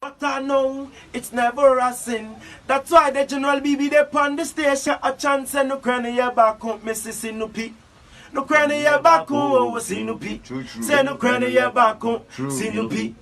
But I know it's never a sin. That's why the General BB they on the station a chance and no cranny back home, Mrs. Sinupi. No cranny back home, Sinupi. Say no cranny back home, Sinupi.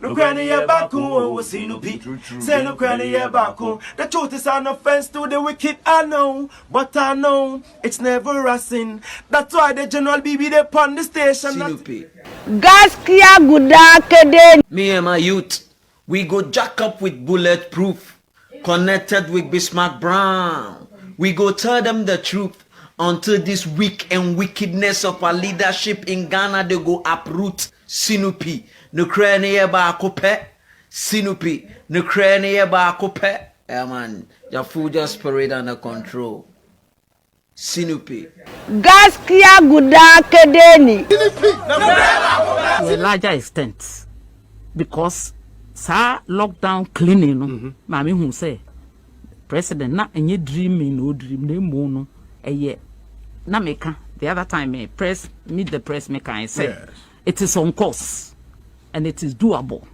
No cranny back home, Sinupi. Say no cranny back home. The truth is an offense to the wicked, I know. But I know it's never a sin. That's why the General BB they on the station. Sinupi. Gaskia Gudakede. Me and my youth, we go jack up with bulletproof, connected with Bismarck Brown. We go tell them the truth until this weak and wickedness of our leadership in Ghana they go uproot. Sinupi, Nukrania ba kope. Sinupi, Nukrania ba kope. Yeah man, your food just parade under control. Sinupi. Gaskia Gudakedeni. To a larger extent, because sa lockdown cleaning, mami who say president na any dreaming no dream ne mono a year na meka the other time me press meet the press maker and say it is on course and it is doable.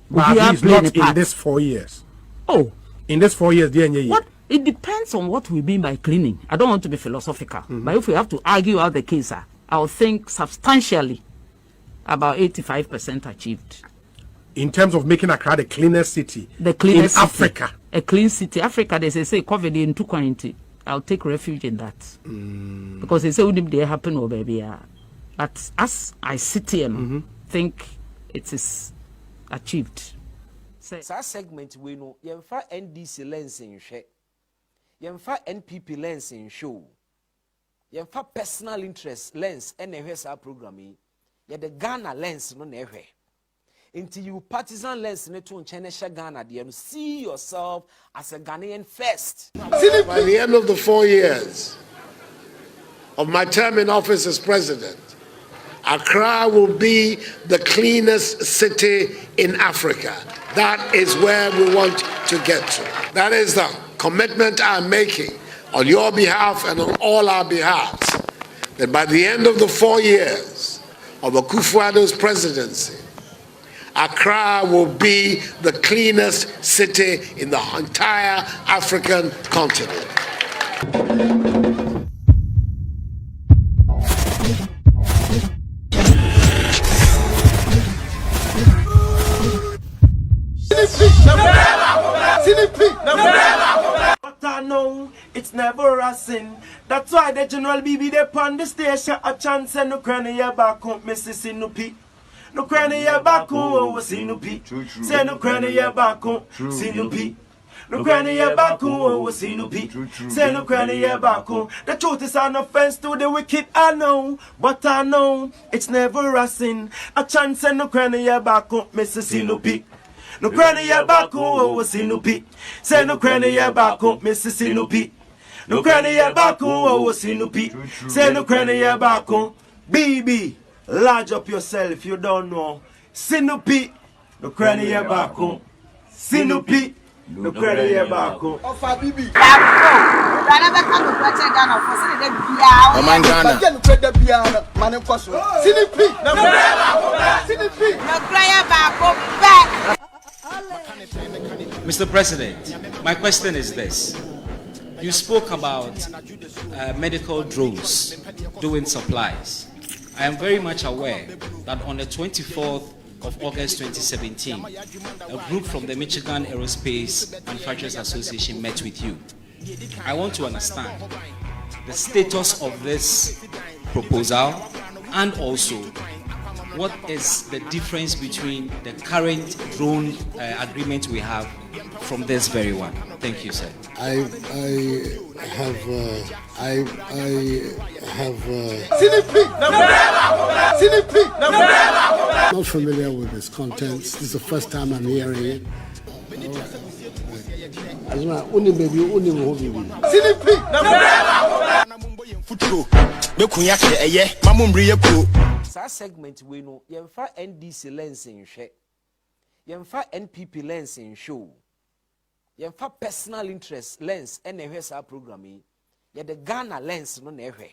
But it's not in this 4 years. Oh, in this 4 years, what? It depends on what we mean by cleaning. I don't want to be philosophical, but if we have to argue out the case, I would think substantially about 85% achieved. In terms of making Accra the cleanest city in Africa. A clean city. Africa, they say COVID in 220. I'll take refuge in that. Because they say wouldn't they happen over baby. But as I sit here, think it is achieved. That segment we know yemfa NDC lens in share. Yemfa NPP lens in show. Yemfa personal interest lens NHS programming. Ye the Ghana lens no never. Until you partisan lens ne to China Ghana, you see yourself as a Ghanaian first. By the end of the 4 years of my term in office as president, Accra will be the cleanest city in Africa. That is where we want to get to. That is the commitment I'm making on your behalf and on all our behalves, that by the end of the 4 years of Akufo-Addo's presidency, Accra will be the cleanest city in the entire African continent. But I know it's never a sin. That's why the General BB they on the station a chance and no cranny back home, Mrs. Sinupi. No cranny back home, Sinupi. Say no cranny back home, Sinupi. No cranny back home, Sinupi. Say no cranny back home. The truth is an offense to the wicked, I know. But I know it's never a sin. A chance and no cranny back home, Mrs. Sinupi. No cranny back home, Sinupi. Say no cranny back home, Mrs. Sinupi. No cranny back home, Sinupi. Say no cranny back home, BB. Large up yourself, you don't know. Sinupi, no cranny back home. Sinupi, no cranny back home. Ofa BB. Mr. President, my question is this. You spoke about medical drones doing supplies. I am very much aware that on the 24th of August 2017, a group from the Michigan Aerospace Manufacturers Association met with you. I want to understand the status of this proposal and also what is the difference between the current drone agreement we have from this very one. Thank you, sir. I have not familiar with its contents. This is the first time I'm hearing it. That segment we know yemfa NDC lens in share. Yemfa NPP lens in show. Yemfa personal interest lens NHS programming. Ye the Ghana lens no never.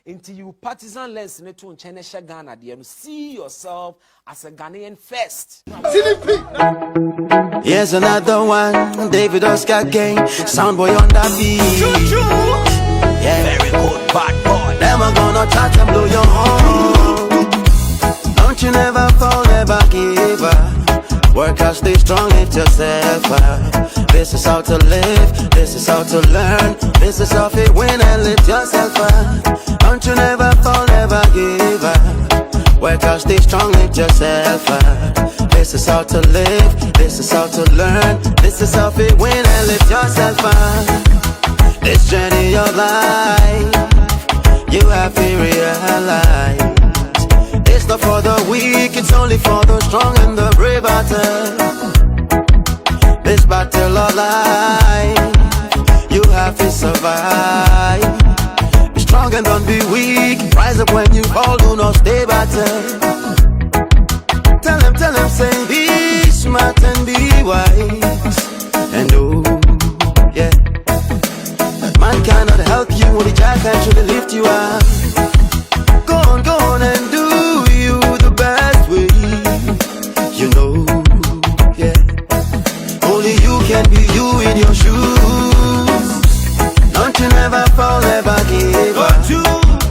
until you partisan lens ne to China Ghana there, see yourself as a Ghanaian first. Here's another one, David Oscar Kane, Soundboy on that beat. Yeah, very good, bad boy. Them are gonna try to blow your horn. Don't you never fall, never give up. Work out, stay strong, hit yourself up. This is how to live, this is how to learn. This is how to win and lift yourself up. Don't you never fall, never give up. Work out, stay strong, lift yourself up. This is how to live, this is how to learn. This is how to win and lift yourself up. This journey of life, you have to realize it's not for the weak, it's only for the strong and the brave battle. This battle of life, you have to survive. Be strong and don't be weak. Rise up when you fall, do not stay battle. Tell them, say be smart and be wise. And oh, yeah, that man cannot help you, only Jah can truly lift you up. Go on and do you the best way. You know, yeah. Only you can be you in your shoes. Don't you never fall, never give up.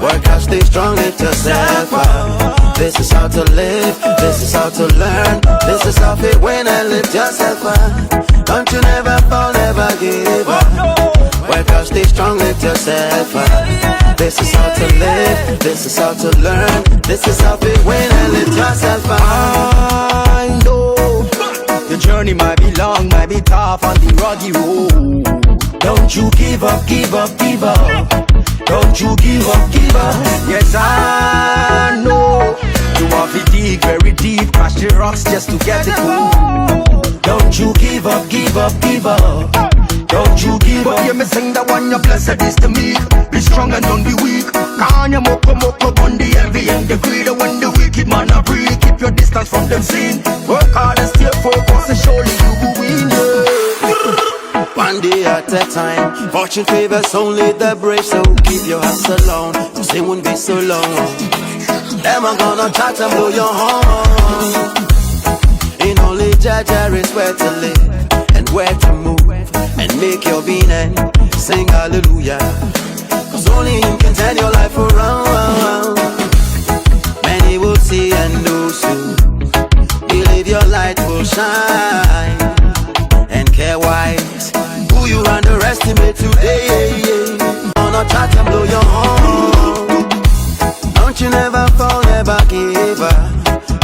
Work out, stay strong, lift yourself up. This is how to live, this is how to learn. This is how to win and lift yourself up. Don't you never fall, never give up. Work out, stay strong, lift yourself up. This is how to live, this is how to learn. This is how to win and lift yourself up. I know the journey might be long, might be tough on the rocky road. Don't you give up, give up, give up. Don't you give up, give up. Yes, I know you have to dig very deep, crash the rocks just to get it through. Don't you give up, give up, give up. Don't you give up. But you me sing that one, your blessed is the meek. Be strong and don't be weak. Can you moko on the envy and the greed? When the wicked man are free, keep your distance from them sin. Work hard and stay focused and surely you will win, yeah. One day at a time, fortune favors only the brave. So keep your hands alone, cause they won't be so long. Them are gonna try to blow your horn. In only Jah is where to live and where to move and make your being and sing hallelujah. Cause only Him can turn your life around. Many will see and know soon. Believe your light will shine. And care wise who you underestimate today. Gonna try to blow your horn. Don't you never fall, never give up.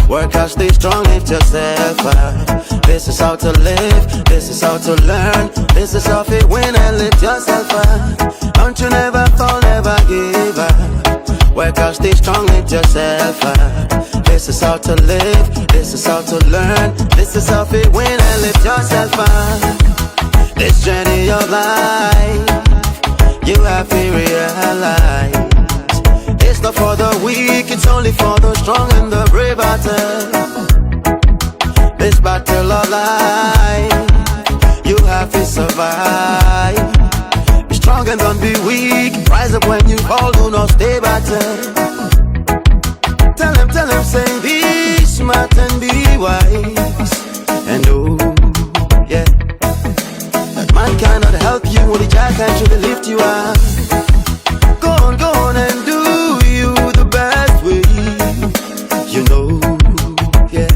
Work out, stay strong, lift yourself up. This is how to live, this is how to learn. This is how to win and lift yourself up. Don't you never fall, never give up. Work out, stay strong, lift yourself up. This is how to live, this is how to learn. This is how to win and lift yourself up. This journey of life, you have to realize it's not for the weak, it's only for the strong and the brave battle. This battle of life, you have to survive. Be strong and don't be weak. Rise up when you fall, do not stay battle. Tell them, say be smart and be wise. And oh, yeah, that man cannot help you, only Jah can truly lift you up. Go on and do you the best way. You know, yeah.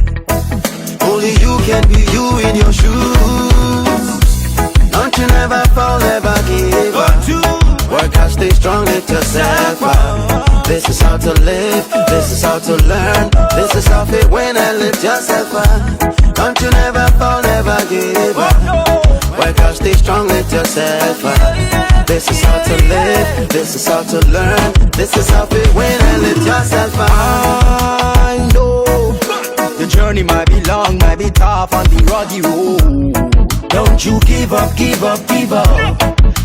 Only you can be you in your shoes. Don't you never fall, never give up. Work out, stay strong, lift yourself up. This is how to live, this is how to learn. This is how to win and lift yourself up. Don't you never fall, never give up. Work out, stay strong, lift yourself up. This is how to live, this is how to learn. This is how to win and lift yourself up. I know the journey might be long, might be tough on the rocky road. Don't you give up, give up, give up.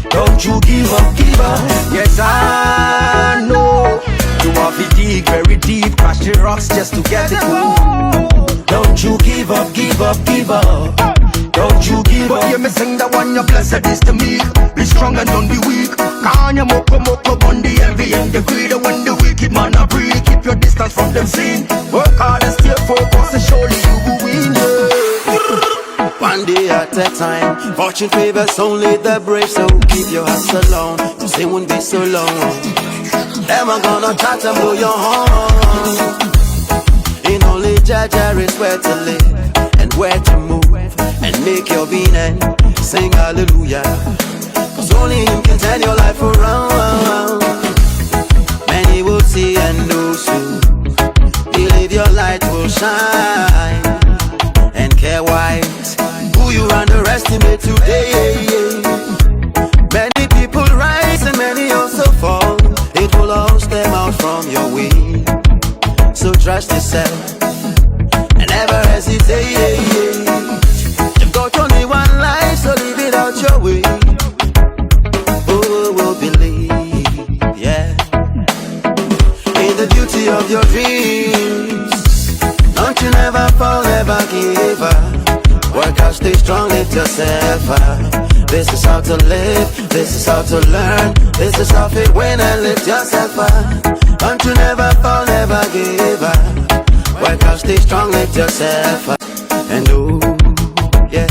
Don't you give up, give up. Yes, I know you have to dig very deep, crash the rocks just to get it through. Don't you give up, give up, give up. Don't you give up. Hear me sing that one, your blessed is the meek. Be strong and don't be weak. Kanya moko on the envy and the greed. When the wicked man a breathe, keep your distance from them sin. Work hard and stay focused and surely you will win. One day at a time, fortune favors only the brave, so keep your hearts alone. They won't be so long. Them are gonna touch and blow your horn. In only Jaja is where to live and where to move and make your being and sing hallelujah. Cause only him can turn your life around. Many will see and know soon. Believe your light will shine. And care wise who you underestimate today. Many people rise and many also fall. It will all stem out from your way. So trust yourself and never hesitate. You've got only one life, so live it out your way. Oh, will believe, yeah, in the beauty of your dreams. Don't you never fall, never give up. Work out, stay strong, lift yourself up. This is how to live, this is how to learn. This is how to win and lift yourself up. Don't you never fall, never give up. Work out, stay strong, lift yourself up. And oh, yeah,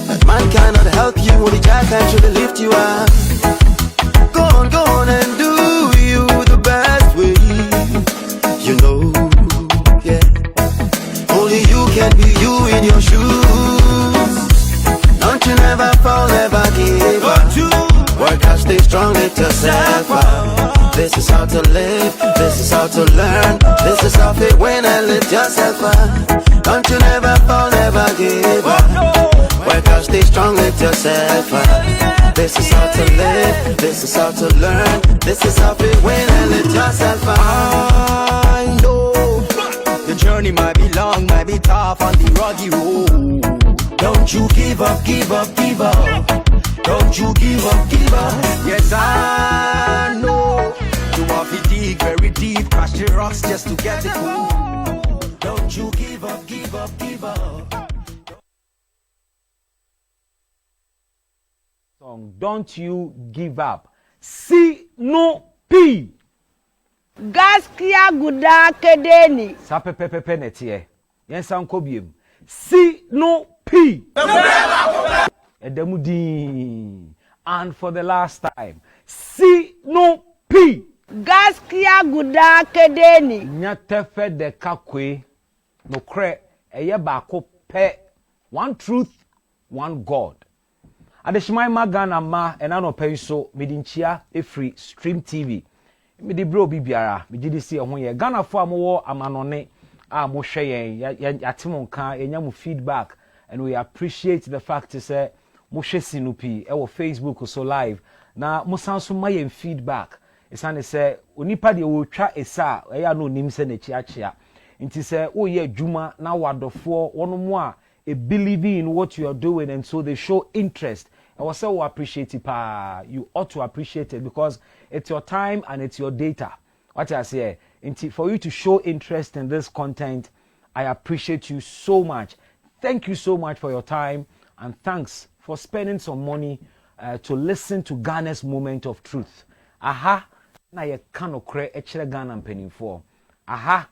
that man cannot help you when the jack can truly lift you up. Go on and do you the best way. You know, yeah, only you can be you in your shoes. Don't you never fall, never give up. Work out, stay strong, lift yourself up. This is how to live, this is how to learn. This is how to win and lift yourself up. Don't you never fall, never give up. Work out, stay strong, lift yourself up. This is how to live, this is how to learn. This is how to win and lift yourself up. I know the journey might be long, might be tough on the rocky road. Don't you give up, give up, give up. Don't you give up, give up. Yes, I know you have to dig very deep, crash the rocks just to get it cool. Don't you give up, give up, give up. Song, don't you give up. See no P. Gaskiya guda kedeni. Sa pepepepe netie. Yen san kobiem. See no P. Edemudi. And for the last time, see no P. Gaskiya guda kedeni. Nyatefe de kakwe no kre eye bako pe. One truth, one God. Adeshimai Magana ma enano pe so midinchia free Stream TV. Midi bro bibiara, midi si ehun ye Ghana fo amowo amanone a mo hwe yen yatimo nka enya mu feedback, and we appreciate the fact to say mo hwe sinupi e wo Facebook so live na mo sanso mayen feedback. Isane say onipa de wo twa esa eya no nim se na chiachia. Nti say wo ye adwuma na wadofo wono mo a believe in what you are doing, and so they show interest. I was so appreciate it. You ought to appreciate it because it's your time and it's your data. What I say, for you to show interest in this content, I appreciate you so much. Thank you so much for your time, and thanks for spending some money to listen to Ghana's moment of truth. Aha, na ye kanokre echere Ghana mpanimfo. Aha,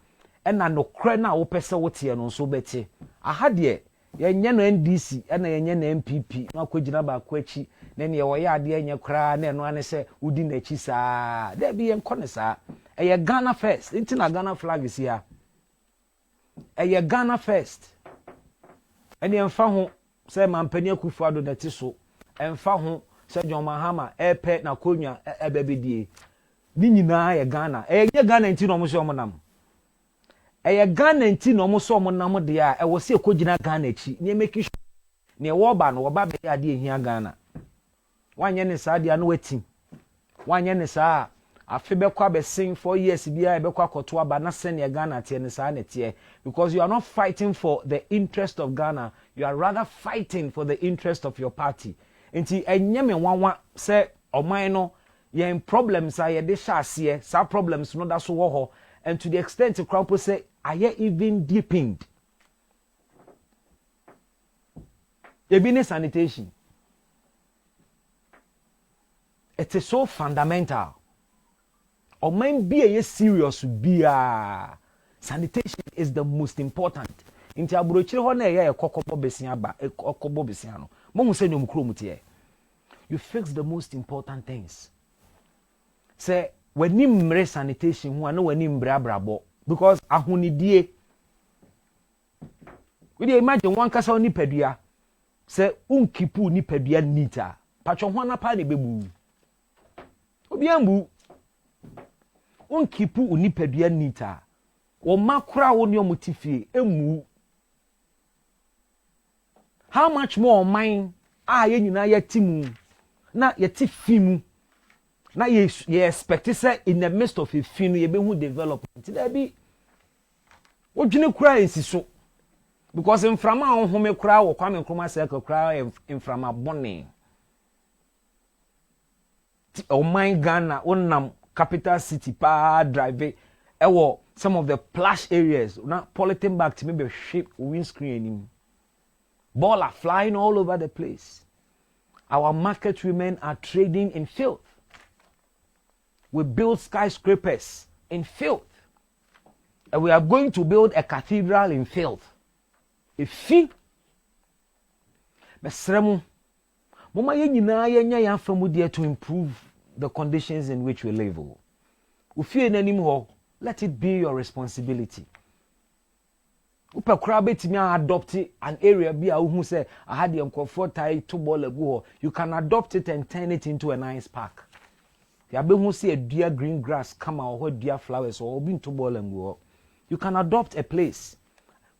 ena nokre na wo pese wote no so beti. Aha de yenye no NDC ena yenye no MPP na kwagina ba kwachi na ne wo ya ade enye kra na eno ane se udi na chi saa de bi yen kone saa eye Ghana first nti na Ghana flag is here eye Ghana first ene emfa ho se mampani Akufo-Addo na ti so emfa ho se John Mahama epe na konwa ebebedie ni nyina ye Ghana eye Ghana nti no mo so mo nam eye Ghana nti no mo so mo nam de a e wo se ekogina Ghana chi ne make sure ne wo ba no wo ba be ade ehia Ghana wanye ne saa de anu wati wanye ne saa afi be kwa be sing 4 years bia e be kwa koto aba na se ne Ghana tie ne saa ne tie, because you are not fighting for the interest of Ghana, you are rather fighting for the interest of your party. Nti enye me wanwa se oman no yen problems are ye de hye sa problems no da so wo ho, and to the extent the crowd say are even deepened. Ebi ne sanitation. It is so fundamental. Or man be a serious be sanitation is the most important. Inti abrochire ho na ye kokobo besia ba kokobo besia no. Mo hu se nyom kro mutie. You fix the most important things. Say when you mre sanitation ho na when you mre abrabo because ahonidie. We dey imagine one kasa oni padua. Say unkipu ni padua nita. Patcho ho na pa ne bebu. Obi ambu unkipu unipadua nita. Wo makura wo ne omutifie emu. How much more mine ye nyina yetimu na yetifimu na ye expect say in the midst of a film ye be hu development there be odwene kura ensiso because inframa ohome kura wo kwame nkroma circle kura inframa bone oh my Ghana onam capital city pa drive ewo some of the plush areas na polythene bag to maybe shape windscreen ball are flying all over the place. Our market women are trading in filth. We build skyscrapers in filth. And we are going to build a cathedral in filth. Ifi Besremu Mama ye nyina ye nya ya famu there to improve the conditions in which we live. Ufi enanim ho, let it be your responsibility. Upa krabe timi adopt an area bi a who say I had the comfort tie to ball ago. You can adopt it and turn it into a nice park. Ya be who see a dear green grass come out or dear flowers or bin to ball and go. You can adopt a place.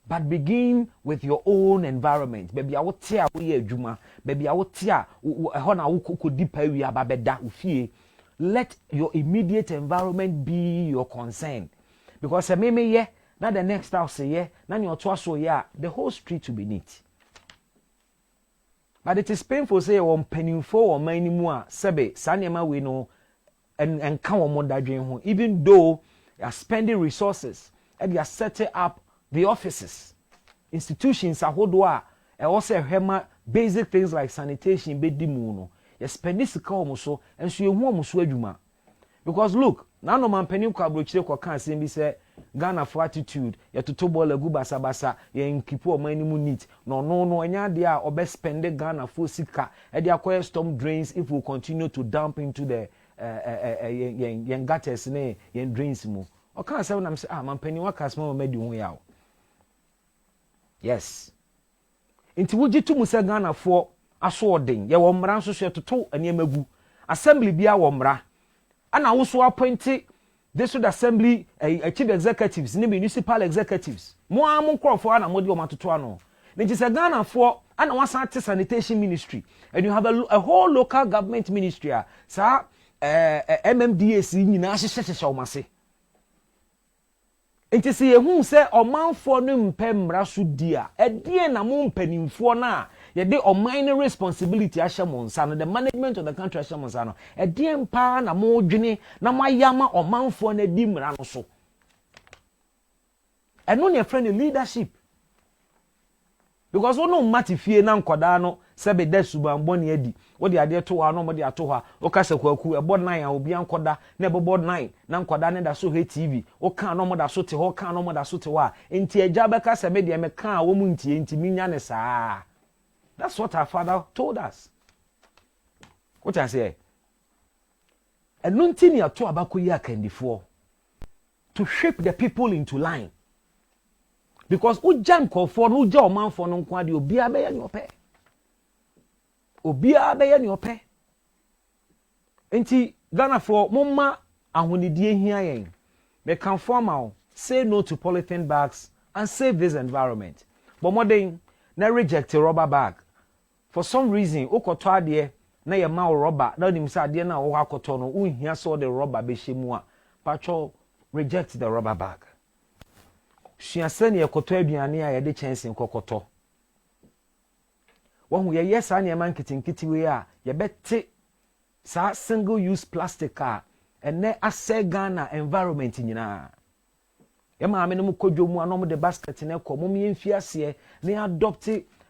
But begin with your own environment. Baby, I will tear away juma. Baby, I will tear hona uko deeper we ababeda ufie. Let your immediate environment be your concern. Because meme ye now the next house yeah, now your twaso yeah, the whole street will be neat. But it is painful say on penny for or many more sebe sanyama we know and come on that dream home. Even though you are spending resources and you are setting up the offices, institutions are hodwa and also hema basic things like sanitation be dimuno. You spend this so and so you want so adwuma. Because look, now no man penny kwa brochire kwa kan say be say Ghana for attitude, ya to ball egu basa basa, ya nkipu omani mu neat. No, enya dia obe spend Ghana for sika, e dia kwa storm drains if we continue to dump into the yen gutters ne yen drains mu. O kan say na say man penny wa kasma o medi hu ya. Yes. Inti wuji tu mu say Ghana for aso odin, ya wo mra nso so toto aniemagu. Assembly bia wo mra. Ana wo so appoint district assembly chief executives ni municipal executives mo am crofo ana mo di o matoto ano nti se Ghana for ana wasan sanitation ministry and you have a whole local government ministry sa MMDAC nyina hyehyehye o mase nti se ehun se omanfo no mpemra so dia edie na mo mpanimfo na ye de oman responsibility ahye mo nsa no the management of the country ahye mo nsa no edie mpa na mo dwene na mayama omanfo na di mra no so eno ne friend leadership because no matifie na nkoda no sebe da subambo ne adi wo de ade to wa no mo de ato ha wo ka sekwaku e bod 9 a obi ankoda na e bod 9 na nkoda ne da so he TV wo kan no mo da so te ho kan no mo da so te wa enti agya beka sebe de me kan wo mu ntie enti minya ne saa. That's what our father told us. What I say? And nothing you to abakuya kendifo to shape the people into line. Because ujam ko for uja o man for no kwa de obi abeya ni ope. Obi abeya ni ope. Enti Ghana for mumma ahonidie hia yen. They can formal say no to polythene bags and save this environment. But more than na reject a rubber bag. For some reason, okoto ade na ye ma rubber, na nim say ade na wo akoto no unhia so the rubber be shemu a, pacho reject the rubber bag. Suase ne ekoto aduane a ye de chance nkokoto. Wo hu ye yes an ye man kitinkiti we a ye bete sa single use plastic a ene ase Ghana environment nyina. Ye ma me no kodwo mu anom de basket ne ko mom ye mfiase ne adopt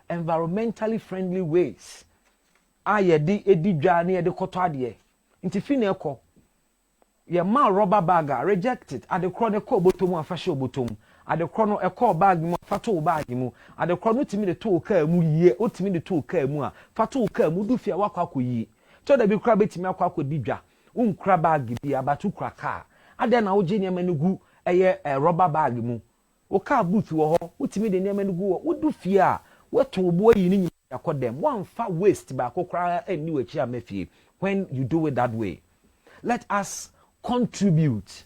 environmentally friendly ways. Yɛde edi dwa na yɛde kɔtɔ adeɛ. Nti fi na ɛkɔ. Yɛ ma rubber bag reject it. Adekoro ne kɔ obotom afahye obotom. Adekoro no ɛkɔ bag mu fato bag mu. Adekoro no timi de to kaa mu yie. Otimi de to kaa mu a fato kaa mu du fia wakɔ akɔyie. To da bi kra betimi akɔ akɔdi dwa. Unkra bag bi abatu kra kaa. Ade na wo gye nneɛma no gu ɛyɛ rubber bag mu. O kaa boot wɔ hɔ. Utimi de nneɛma no gu wɔ. Wodu fia a weto obo yi ni nyina yakɔ dem. One fa waste ba akɔkra eni wachi amefie. When you do it that way, let us contribute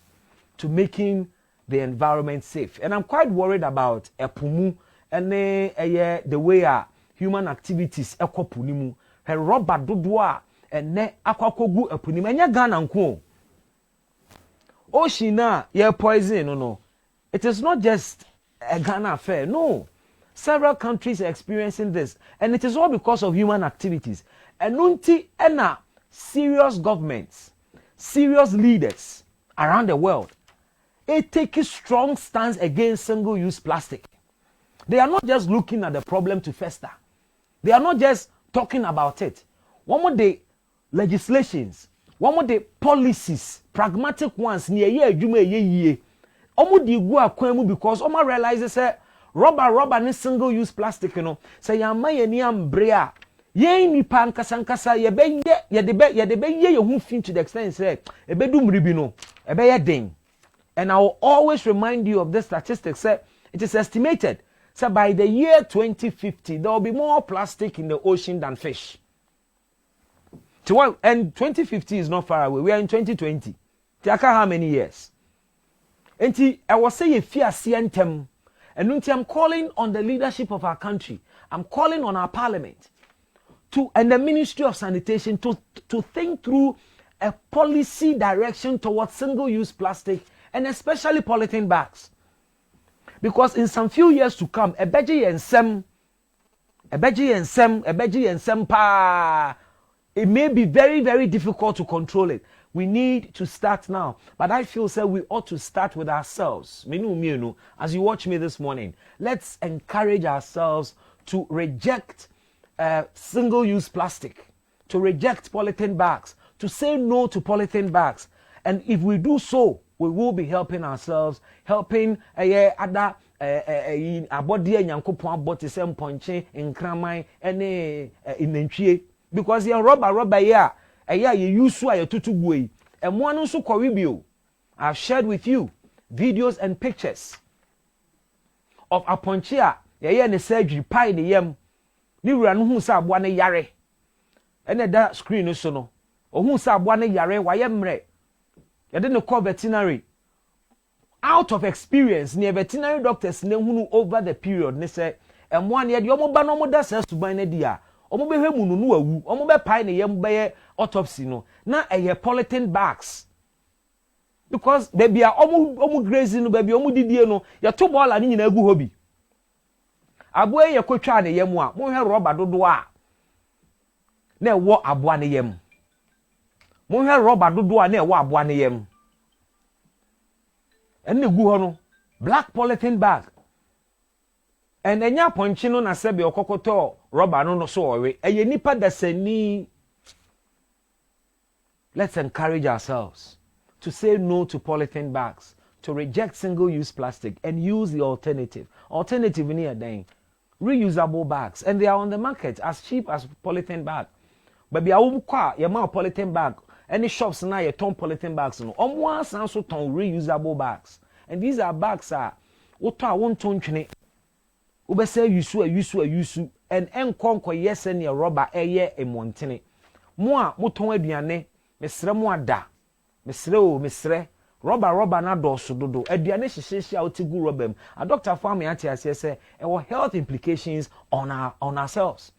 to making the environment safe. And I'm quite worried about epumu and the way human activities ekopunimu. He rubber dodoa and ne akwakogu epunimu. Enya Ghana nko. Ocean ye poison no. It is not just a Ghana affair. No. Several countries are experiencing this, and it is all because of human activities. And unti ena serious governments, serious leaders around the world, they take a strong stance against single-use plastic. They are not just looking at the problem to fester. They are not just talking about it. One more day, legislations, one more day, policies, pragmatic ones, near ye. Omo di gu akwemu because omo realizes say rubber ni single-use plastic say yama ye ni ambrea. Ye nipa nkasa ye de be ye hu fin to the extent say e be dum ribi no e be ye den. And I will always remind you of this statistic. Say it is estimated so by the year 2050 there will be more plastic in the ocean than fish. And 2050 is not far away. We are in 2020. Tiaka how many years? Enti I was saying fear sientem. And I'm calling on the leadership of our country. I'm calling on our parliament and the Ministry of Sanitation to think through a policy direction towards single-use plastic and especially polythene bags. Because in some few years to come, it may be very, very difficult to control it. We need to start now. But I feel we ought to start with ourselves. As you watch me this morning, let's encourage ourselves to reject single-use plastic, to reject polythene bags, to say no to polythene bags. And if we do so, we will be helping ourselves, helping other because your rubber here, you use tutu and one also corribio. I've shared with you videos and pictures of a ponchia, ne surgery pie the yam. Ni ranu hu sa aboa ne yare ene da screen so no ohun sa aboa ne yare waye mre yede ne call veterinary out of experience ne veterinary doctors ne hunu over the period ne say emwa ne yede omo ba no mo da sa suban ne dia omo be hwemu no no awu omo be pai ne yam be autopsy no na eye polythene bags because baby omo grazing no baby omo didie no ye to ball ani nyina agu hobi aboa ye kotwa ne yam a mo hwe rubber dodo a na ewo aboa ne yam mo hwe rubber dodo a na ewo aboa ne yam enne gu ho no black polythene bag and enya ponchi no na sebe okokoto rubber no so owe eye nipa dasani. Let's encourage ourselves to say no to polythene bags, to reject single-use plastic and use the alternative in here then reusable bags, and they are on the market as cheap as polythene bag. But be a your polythene bag, any shops now you ton polythene bags no. Almost also ton reusable bags, and these are bags what I want to chine. Ube say use and enkonko yes and your rubber eye e montene. Moi muton aduane mesre mo ada mesre rubber na doso dodo aduane hyehyehye a otigu rubber m a doctor for me ati ase say e will health implications on ourselves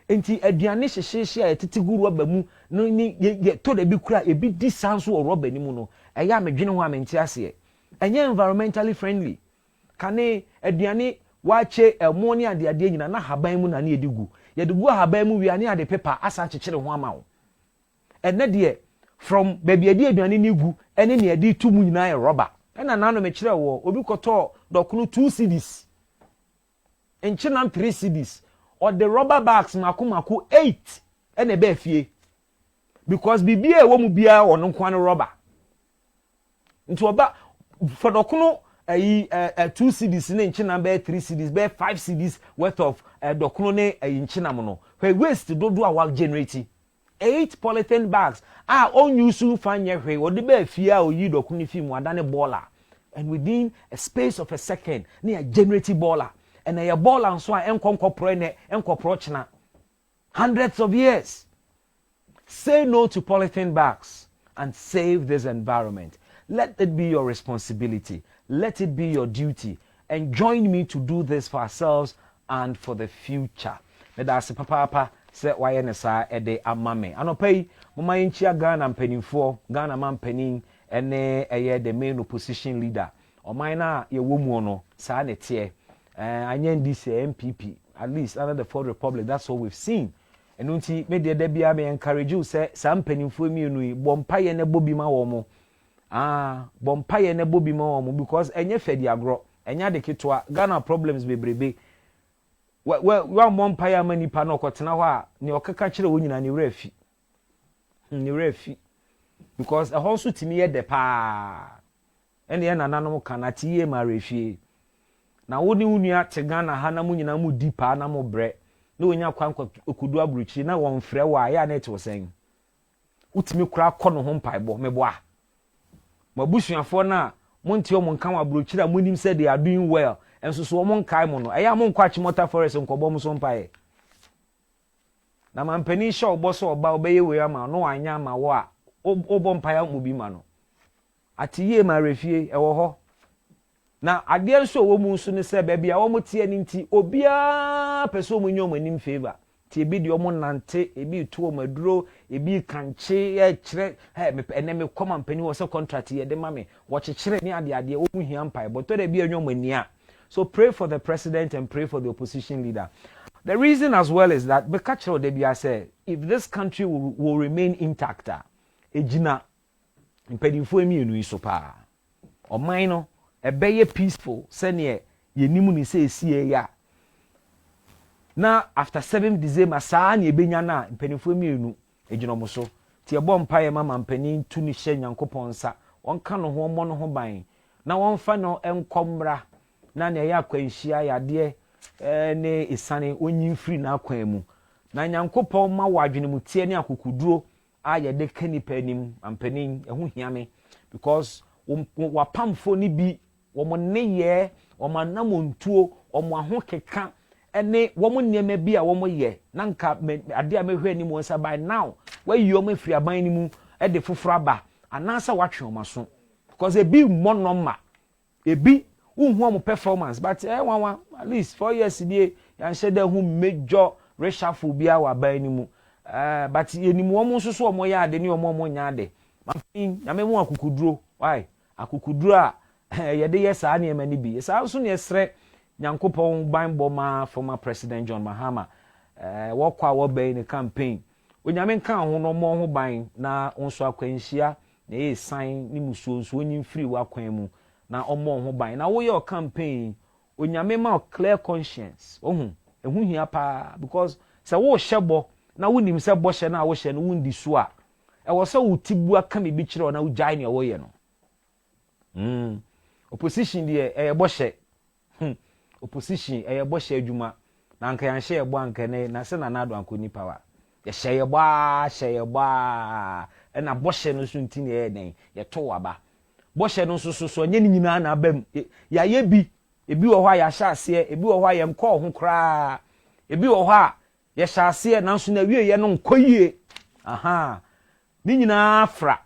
enti aduane hyehyehye a etitigu rubber mu no ni to da bi kura e bi di sanso o rubber ni mu no e ya medwene ho amenti ase enye environmentally friendly kane aduane wache ammonia de ade nyina na haban mu na na edigu yedigu haban mu wi ane ade paper asa kyekere ho amawo enne de from baby ade aduane ni gu ene ne ade tumu nyina e rubber ena nano me kire wo obi koto dokunu 2 cedis enche na 3 cedis or the rubber bags maku 8 and a bear fee. Because BBA womu bia or no kwan rubber. Into about for the kuno 2 CDs in China, bear 3 CDs, bear 5 CDs worth of dokunone in China mono. Where waste do our generating 8 polythene bags. On you soon find your way or the bear fear or you dokuni film one than a baller. And within a space of a second, near generative baller. And a baller and so I incorporate hundreds of years. Say no to polythene bags and save this environment. Let it be your responsibility. Let it be your duty. And join me to do this for ourselves and for the future. That's papa say why nsa ede amame. Anopay mama yinchia Ghana mpanimfo, Ghana man panin ene the main opposition leader. Omaina ye womu no sa ne tie. Anyen this MPP, at least under the Fourth Republic, that's what we've seen. And unti me de bia me encourage you say some penifo mi nu bompaye ne bobi ma wo mo bompaye ne bobi ma wo mo because enye fedi agro enya de ketwa Ghana problems bebrebe we bompaye mani pa no kotena ho a ne okeka kire wo nyina ne refi because a hosu timi ye de pa ene ye nananom kanati ye ma refie na wo ni unua te Ghana ha na mu nyina mu di pa na mo bre no onya kwankwa okudu abruchi na won frɛ wa ya net wo sen utimi kura kɔ no ho mpaebɔ meboa mabusuafo na monte o monkan wa abruchi da monim sɛ they are doing well enso so mo nkai mo no ɛya mo nkwa chimota forest nkɔbɔ mo so mpae na mampani hye obɔ so oba obɛyɛ we ama no anya ma wo a obɔ mpae mo bi ma no atiye ma refie ɛwɔ hɔ na adeɛ nso wo mu nso ne sɛ baabi a wo mo tie ne nti obia pɛso mo nyom anim favor tie bi de omo nante ebi tu o maduro ebi kanche kyerɛ ene me kɔma mpani wo sɛ contract ye de ma me wo kyekyere ne ade wo hu hia mpai but to da bi anyom ania. So pray for the president and pray for the opposition leader. The reason as well is that Bekachero Debia said if this country will remain intact ejina mpanimfo emi enu iso pa oman no ebeye peaceful sene yenimu ni se esie ya na after 7 December saa na ebenya na mpanimfo emienu ejinomo so tie bɔ mpae mama mpanin tu ni hye Nyankopɔn nsa wonka no ho mo no ho ban na wonfa no enkomra na na ya akwanhia yade ne isane onyin free na akwan mu na Nyankopɔn ma wadwene mu tie ne akukuduro a ye de kanipa anim ampanin ehu hiame because wapamfo ni bi womo neye womo namontuo womo aho keka ene womo niema bi a womo ye nanka ade a mehwe ni mo nsa by now why you omo free aban ni mu e de foforo aba anasa watwe omaso because ebi monoma ebi unhu omo performance but one at least 4 years die yan shede hu major reshuffle bi a wa ban ni mu but enimu omo so omo ya ade ni omo nya ade mafin na memu akukuduro why akukuduro a yede yesa na emani bi saa so ne esre Nyankopɔn ban boma former president John Mahama wokwa wo ban ni campaign onyame nkan ho no mo ho ban na onso akwanhia na e sign ni musuo nso onyin free wa kwan mu na omo ho ban na wo ye campaign onyame ma clear conscience ehu hia pa because se wo hyebo na wonim se bo hye na wo hye no wundi so a e wo se wo tibu aka me bi kire na wo jai ne wo ye no opposition die bo hye opposition bo hye adwuma na anka yan hye bo anka ne na se na nado anko ni power ye hye bo e na bo hye no so nti ne ye den ye to waba bo hye no so nye ni nyina na abam ya ye bi ebi wo hɔ a ya hye ase ebi wo hɔ a ye mkɔ ho kra ebi wo hɔ a ye hye ase na so na wie ye no nkɔyie ni nyina fra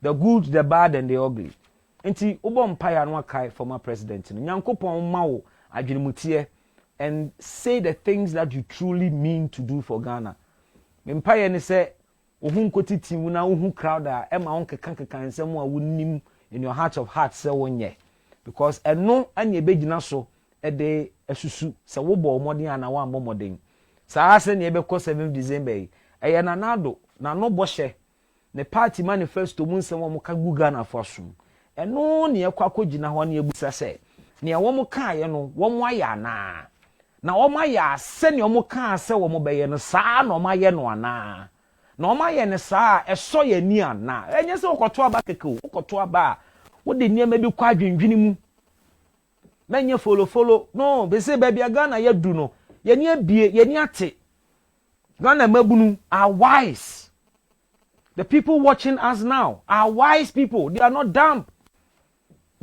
the good the bad and the ugly enti obo mpaya no akai former president no Nyankopɔn ma wo adwenemutie and say the things that you truly mean to do for Ghana. Mpaya ne se ohun kotiti wu na ohun crowd a e ma won kekan nsem a wonim in your heart of hearts se wonye because eno anya ebegina so e de asusu se wo bo omodin ana wa mmomodin saa se ne ebekɔ 7 December yi eye na nado na no bɔhye ne party manifesto mu nsem wo ka gu Ghana for asum eno ne yakwa kogina ho ne ebusa se ne wo mo kan ye no wo mo aya na na oma ya sene omo kan se wo mo beye no saa na oma ye no ana na oma ye ne saa eso ye ni ana enye se ukoto aba keke ukoto aba wo de niam bi kwa adwendwene mu menye follow no be say baby Ghana ye du no ye ni abie ye ni ate Ghana mabunu are wise. The people watching us now are wise people. They are not dumb.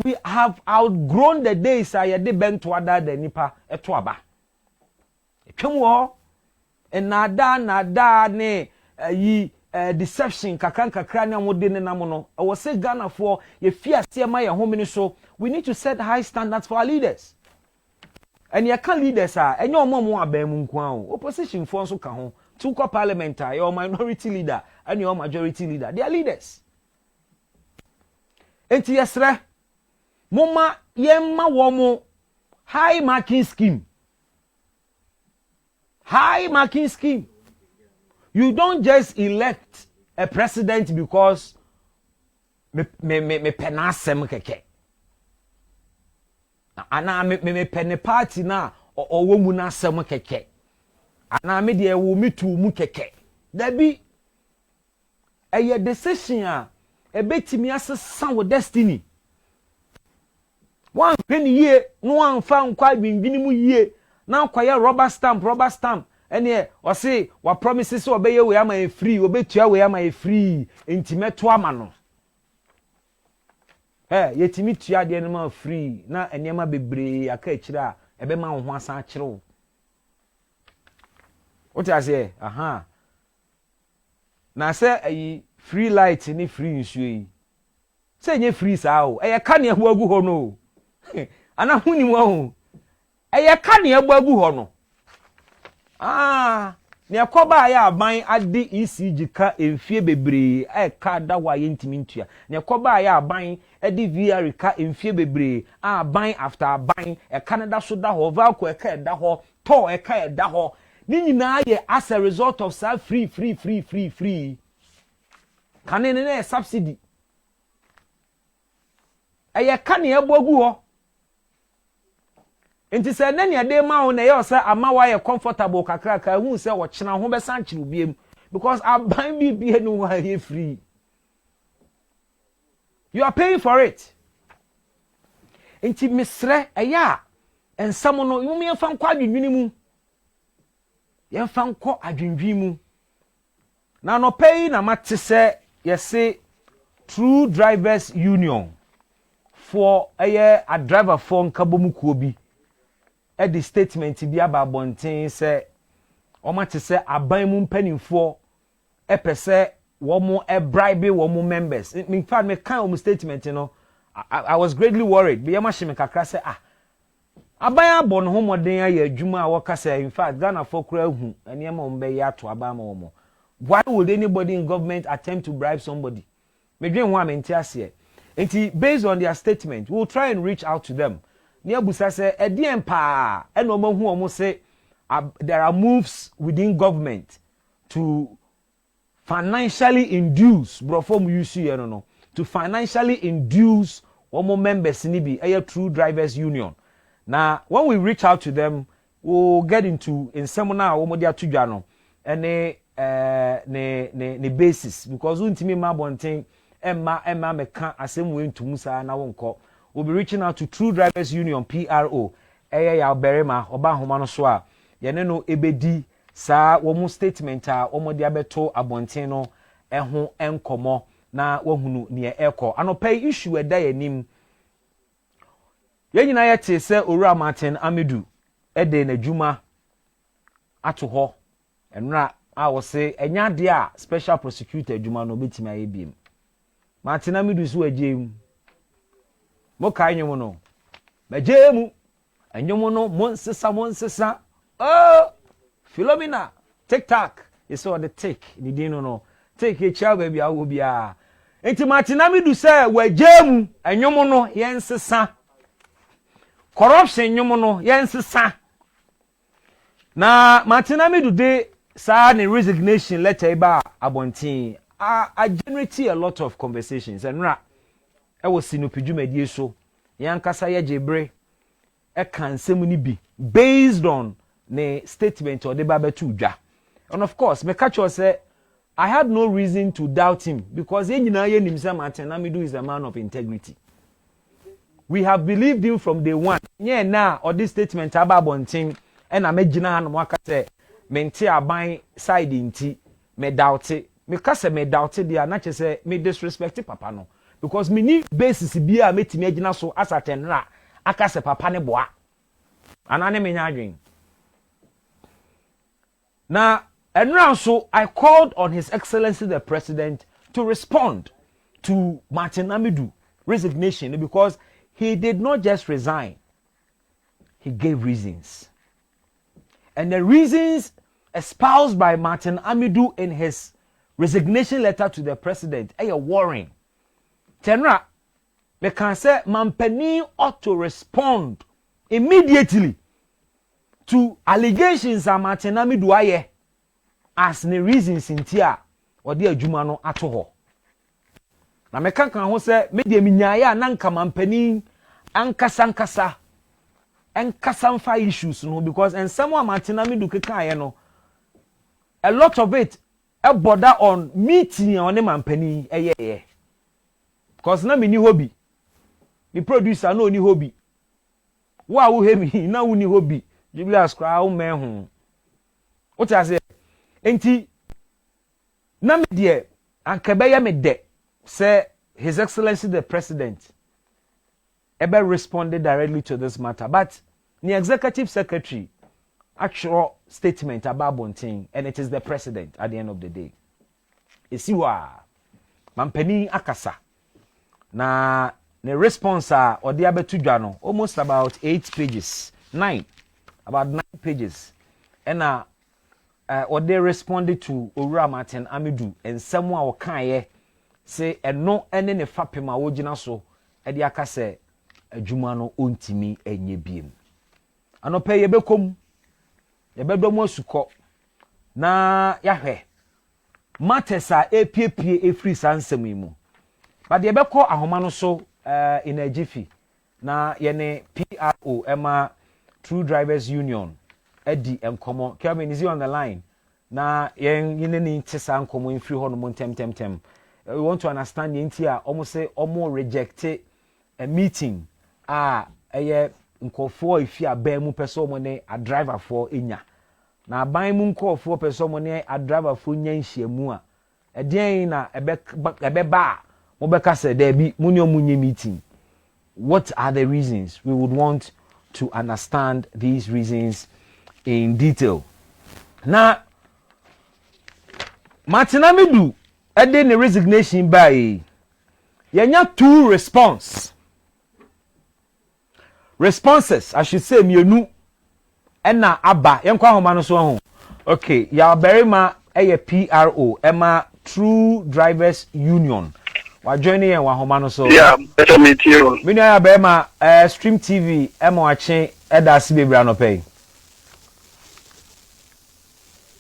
We have outgrown the days I had been to other than nipa etwaba. Etwemo and nada ne deception kakra na mode ne namono. I was say Ghana for ye fear my home so we need to set high standards for our leaders. And you can leaders are and your mom wa be mu nko opposition for so ka ho two parliament your minority leader and your majority leader they are leaders. Enti yesre mama yemma wo mo high marking scheme. High marking scheme. You don't just elect a president because me penasem keke. Ana me pen party na owo mu na asem keke. Ana me de wo mitu mu keke. Da bi eye decision a ebetimi asesa wo destiny. Wan hwene yie no wan fa nkwa dwindwini mu yie na akoye rubber stamp ene o se wa promises obeye we ama e free obetua we ama e free entimeto ama no yetimi tua de no ma free na enema bebre aka akira ebe ma ho asa akire what I say na say ayi free light ni free nsuo yi say nye free saa o ka ne ho agu ho no ana huni mu ho ka ne agu ho no ne akoba ya aban ade ECG ka emfie bebre ka da wa ye ntimi ntua ne akoba ya aban ade VR ka emfie bebre aban after aban Canada so da ho valco ka da ho to ka da ho ni nyina ye as a result of sa free kanene na subsidy ka ne agu ho Enti se na ne de ma wo na ye say ama wa ye comfortable kakra hu se wo chena ho be san chiri biem because aban bibie no wa ye free. You are paying for it. Enti misre eya ensam no yumi ye fa nkwa adwindwini mu. Ye fa nkọ adwindwin mu. Na no pay na mate se ye say True Drivers Union for a driver for nkabomu kuo bi. The statement bi aba bonten se o ma te se aban mu mpanimfo pese wo mo bribe wo mo members. In fact me kan o statement no I was greatly worried be ma shime kakra se aban abon ho moden aye adwuma a wo ka se in fact Ghana for kura hu ene ma mbe ya to aban ma wo mo. Why would anybody in government attempt to bribe somebody? Me dwen ho amenti ase enti based on their statement we'll try and reach out to them. Niabusa say edien pa eno mahu omo say there are moves within government to financially induce brofom UC no to financially induce omo members ni bi True Drivers Union. Now when we reach out to them we'll get into in seminar omo dia tudwa no ene ne basis because untimi ma bonten emma meka asem we ntumu sa na wonko. We'll be reaching out to True Drivers Union PRO. Ya berema oba homa no so a ye ne no ebedi sa wo mu statement a wo mo de abeto abonten no ho enkomo na wahunu ne ekọ anopai issue eda yanim ye nyina ye te se Owura Martin Amidu ede na dwuma ato ho enra a wo se enya de a special prosecutor dwuma no betima ye biem Martin Amidu so agem mo kai nyomo no bajemu anyomo no monsesa Philomena TikTok is all the tick ni dino no take a child baby awo bia enti Martin Amidu say wajemu anyomo no yensesa corruption nyomo no yensesa na Martin Amidu de sa ne resignation letter ba abontin I generate a lot of conversations and I was sinupidwumadie so yankasa ye jebre e kan semu ni bi based on ne statement or the babetu dwa. And of course, me catch you say I had no reason to doubt him because Martin Amidu is a man of integrity. We have believed him from day one. Yeah, now or this statement about bonting and I made Jina and Waka say mente aban side inti me doubt it. Me kase me doubt it they are not say me disrespect papa no because me ni basis bia metimi agina so asaten ra akase papa ne boa. Anane me nyadwen. Now, and now, so I called on His Excellency the President to respond to Martin Amidu resignation because he did not just resign, he gave reasons. And the reasons espoused by Martin Amidu in his resignation letter to the President are warring. Tenra, we can say Mampeni ought to respond immediately to allegations that Martin Amidu aye as the reasons in tia or the adwuma no ato ho. Na me kan ho say me de minyaaya na nka Mampeni ankasa mfa issues no because and someone Martin Amidu keka aye no a lot of it a border on meeting on the Mampeni eye because na me ni hobby me producer no ni hobby wa wo he me na wo ni hobby Julius Kra wo men ho what I say enti na me de ankabeye me de say His Excellency the President ever responded directly to this matter but the Executive Secretary actual statement about Bonting and it is the President at the end of the day isiwa Mampeni akasa na the response or the abetu no almost about 8 pages 9 about 9 pages and or they responded to Owura Martin Amidu and someone or kan say no ene ne fapema wo gina so e de aka say adwuma no ontimi enye biem anope ye bekom ye bedom asuko na yahwe matesa epiepie efri sansem imu but ye beko ahoma no so in a jiffy na ye ne PRO Emma True Drivers Union Eddie Mkomo Kevin is on the line na yen ni tesa nkomo infri ho no montem we want to understand the intia almost say almost rejected a meeting eye nkofo ifi aban mu person mo ne a driver for enya na aban mu nkofo person mo ne a driver for nya nhyiamu a edien na ebe ba mo beka say there bi mu ne omunye meeting. What are the reasons? We would want to understand these reasons in detail. Now Martin Amidu the resignation by yenya 2 responses I should say mienu ena aba yenkwa homa no so ho okay ya berima eye PRO Emma True Drivers Union wa join yen wa homa no so yeah better meet you me ya berima Stream TV Emma wache eda si bebra no pay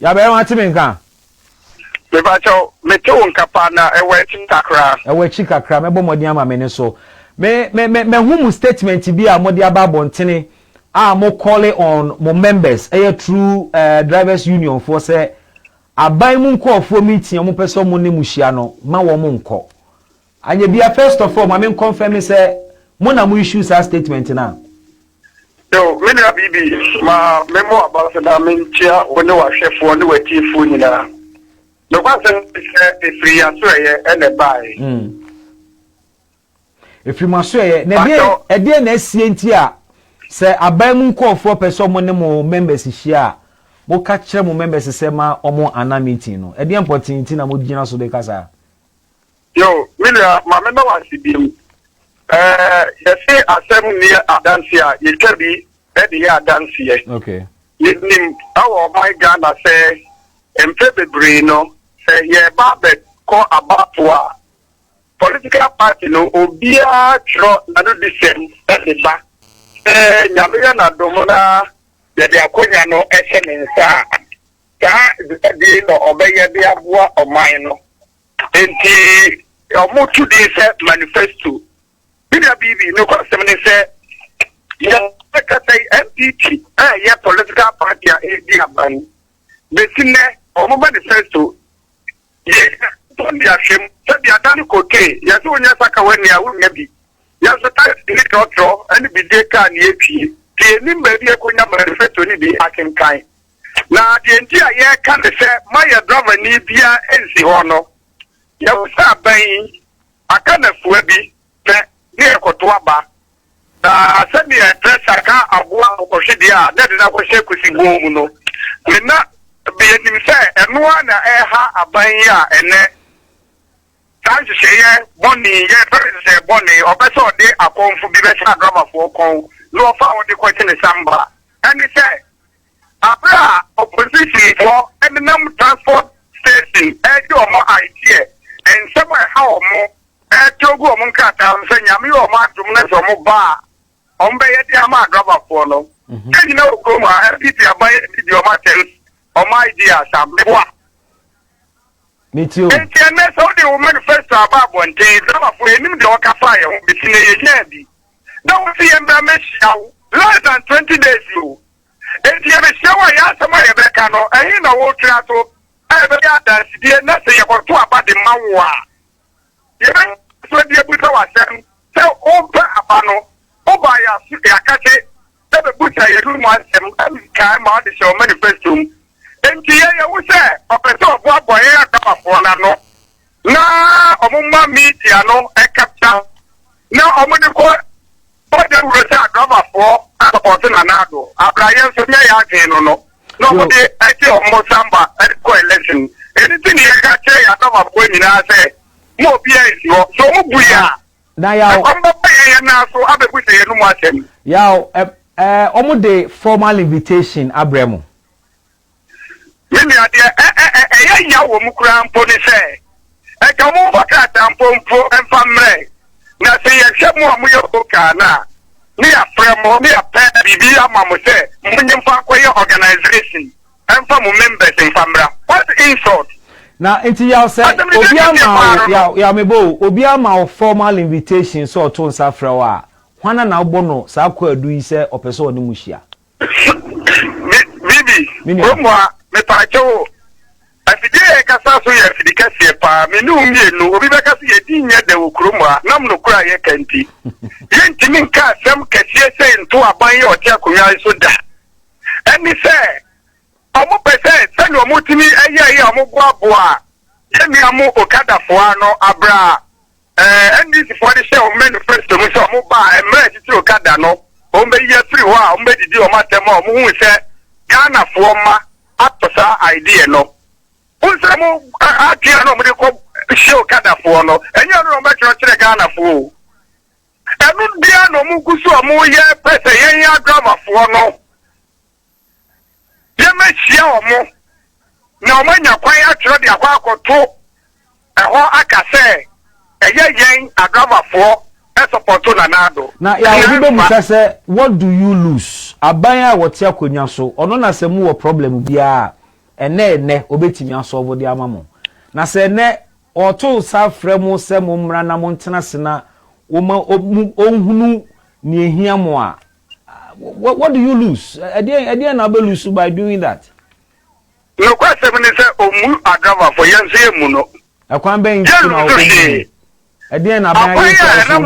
ya berima timenka Bebacho meto nkapa na ewe chikakra mebo modi ama me so me humu statement bi a modi aba bontene mo call on mo members True Drivers Union for say aban mu nkofo meeting mo person mo ne muhia no ma wo mo nko anye bia first of all ma me confirm say mo na mo issue sa statement na yo me na bibi ma memo about na me ntia woni wa hwefo ne watifo nyina no question is free answer and a buy. If you must say, a dear Nessentia say a bam call for person more members share. Mo catch them members sema or more anamitino. A dear important in a mudina so de casa. Yo, Miller, my member was him. You say a 7 year dance here, it can be a dance here. Okay. Our my Ghana say, and February no. Yeah, Babet call about war. Political party no obia tro na do the same at the back. Nyamia na domona de akonya no esenensa. Ka de no obeye de aboa oman no. Enti omutu de se manifesto. Bida bibi no kwa semene se ya ka say MPP yeah political party Betine omo manifesto ye ton dia hwem se dia dan koke ya so nya saka wani a wonya bi ya so ta ni trotro ani bi de ka ni epie tie ni mba bi ekonya manifesto ni bi akenkan na de ntia ye ka ne se maye drama ni bia ensi ho no ya usa ban aka na fuwa bi te ni ekoto aba na se ni pressure ka aboa okohwedia na de na kohwe kusigu mu no na benim say enoa na eha aban ya ene tanji seye boni ye president boni obeso de akonfu bi be sa drama for kon no fa on de kwete samba and say abra opposition for and nam transport station e do mo idea and somewhere how mo e togu mo nkata se nyame o ma dum na so mo ba on be ye dia ma drama for no e na ko ma FPP aban di o ma tell my idea Samwa. Me too. And so the manifesto about one day, some for him the Oka fire between a year. Don't see him less than 20 days you. And you have a show I asked my Rebecca, and you know what Trato, I have a dance, dear nothing about two about the Mawa. You so dear with our son, so open a panel, oh by a Yakate, the butcher, you do want them, and come out the show manifesto. Enti ye wo se opeto bo boy ya ka fo na no na omumma media no e capture na omudi ko o de wo se agaba fo support na nado abrayen so me ya kin no no omudi e ti omo samba e ko election anything ye ka che ya agaba fo ni na se mo bi e so mo buya na ya o mbo ye na so abebu se ye no mo asem ya omude formal invitation abremu Mimi adia ya wo mukura mpo ni se e ka mo bakata mpo enfamre na se ye hwe mo amuyo ka na ni afremo ni ape bibi amamu se munye mfa koye organization emfa mo members enfamra what insult na enti ya say obiama ya mebo obiama formal invitation so to nsafra wa hwana na obono sa Akufo-Addo yi se opese oni muhia bibi omwa me pacho afide kasa so ye fidika sie pa me nu mienu obi be kasa ye dinya de okurumwa nam no kura ye kanti ye ntimi nka asem kasie se nto aban ye otia konwa so da eni se omo pese se no mutimi eye omo boaboa ye mi amu okada fo ano abra eni si for the show manifesto mo so mo ba emre titi okada no o mbe ye free wa o mbe didi o matema o mo hu se Ghana for ma atosa idea no unsemo atia no mde ko show kada for no enye no mbe kire Ghana for enu dia no mu gusu o mu ye pese ye ya drama for no ye me hia o mu na o manya kwan atro de akwa akoto eho akase eye yen drama for support na nado na ya obi be musa say what do you lose abanya wote akonya so ono na se mu wo problem bia ene obetimi asolve de amamo na se ene oto sa fremu se mu mra na mo ntena se na wo ma onhunu ni ehia mo a what do you lose ade na be lose by doing that no question ni se omu agava for yense mu no akwan ben na wo Again, I'm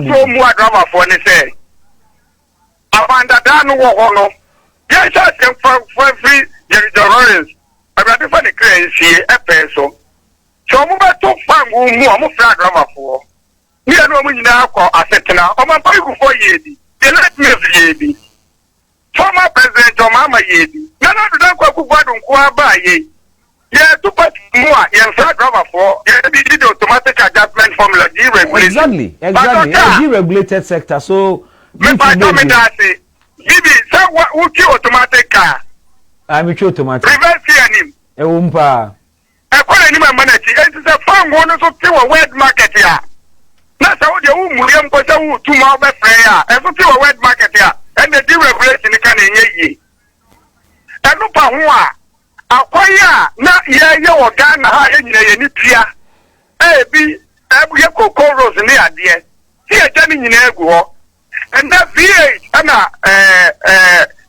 so more drama for any say. Abanda danu wono. Yes, I can for free Jerry. I'm ready for the crazy a peso. So move to fan mu flag drama for. Me no mu nyina ko asetena. O man pa ku for yedi. They let me yedi. Former president o mama yedi. Na do dan kwa ku gwadun ko aba ye. Yeah, to put more flag drama for. Yeah, did the automatic adjustment formula Exactly. A deregulated sector. So, Bibi, say what automatic car? I'm a automatic. Reverse him. A wumpa. I call any man manage. It is a farm one of the wet market here. That's how the William was a 2 mile prayer. And put a wet market here. And the deregulation can ye. And look at who akwaya na ye or Ghana ha enye pia bi ebu ye kokoro ni ade see a jani nyina egu ho and that V8 ana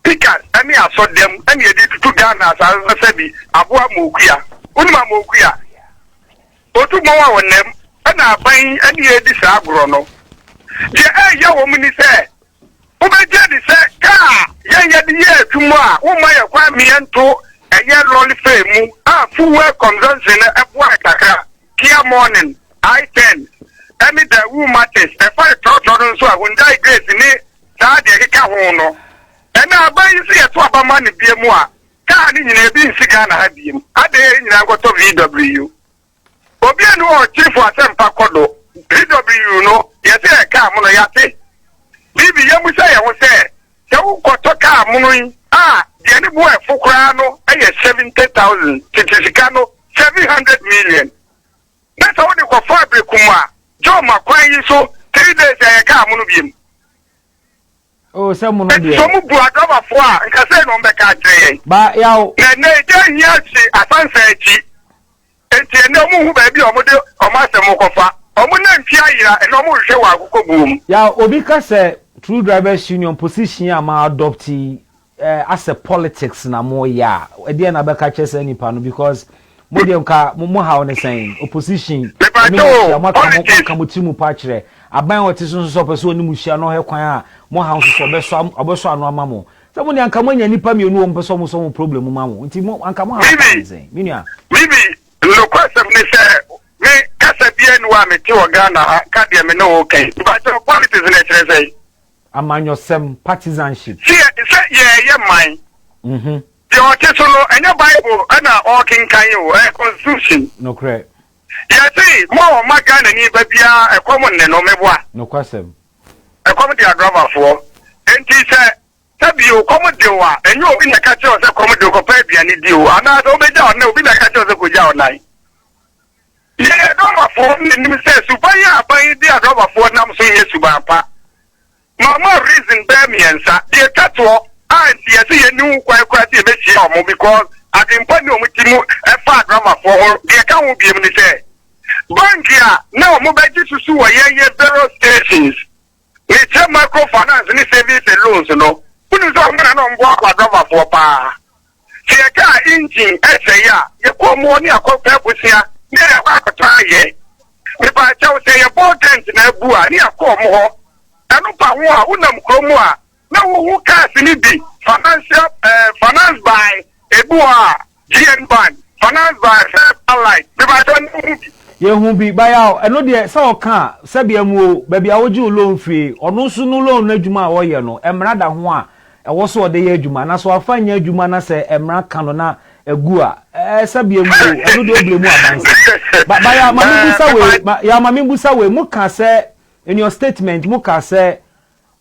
pickers any I saw them, any edit to Ghana, as I said, Abua Mokia, Unma Mokia. Otu Moa on them, and I buying any edit agrono. The young woman is there. Ubejadi say, Ka, the year tomorrow, my acquirement to a year lolly fame, full work consumption at Wakaka, Kia morning, I-10, any the woo matters, the 5,000 so I will die grace in it, Sadia Hono. And now buy you see a swap of money be more. Can't in a being cigar had him. I dare in I got to VW. Obiano chief for some Pacodo, VW, no, yes, I come on a yate. Bibi yamu say I was there. So Kotoka Muni, the any boy for Crano, I had 70,000, Titicano, 700 million. That's all the fabric Kuma. Joe Macquay so 3 days I come on him. Oh, someone some drama for and can say no back at but yaw, and they yes, I can't say and no baby or Master Mokofa, or Munan and no more show boom. yaw, Obika say True Drivers Union position ama adoptee as a politics na more ya. Again, Abaka any panel because Modium ka Moha on the same opposition. Kamutimu Pachre. Aban what is so person Musia no Hequia, more house for best Aboso and Mammo. Someone can come in any pammy no person some problem, Mammo. Intimo and come on. Maybe no question, me Casabian one me to Ghana, Cadia no okay. But the politics in it say. Among your some partisanship. See, yeah, mine. The artisanal and your Bible and our King Kayo, constitution. No correct. Yes, see, more my gun and baby a common no memoir. No question. A comedy drama for. And he said, Tabio, Commodore, and you'll be a catcher of the Commodore Papi and you, and I don't be down, no, be a catcher of the Kuja night. Yeah, drama for me, Mr. Subaya, by the drama for Namsu Subapa. Mama reason bear me and sir, dear Tatua, and yes, you knew quite a bit because I can put no Mutimu a far drama for her, the account will be able to say. Bankia, now mobile to sue a year barrel stations. It's a microfinance and savings and loans, you know. Who is on walk a drama for pa? See a car engine, SA, you call money a call purpose here, near a try ye. If I tell say a boat tent in a bua, near Como. Anupa unam kromwa na wo ka sini bi financial finance by Ebua GN Bank finance by Allied the by Yehu bi bayaw eno de se o ka sabia mu ba bia woju loan free ono so no loan na adwuma wo ye no emra da ho a ewo so de ye adwuma na so afanya adwuma na se emra ka no na egu a sabia mu eno de obre mu abanse ba mami busa we mu ka se in your statement muka say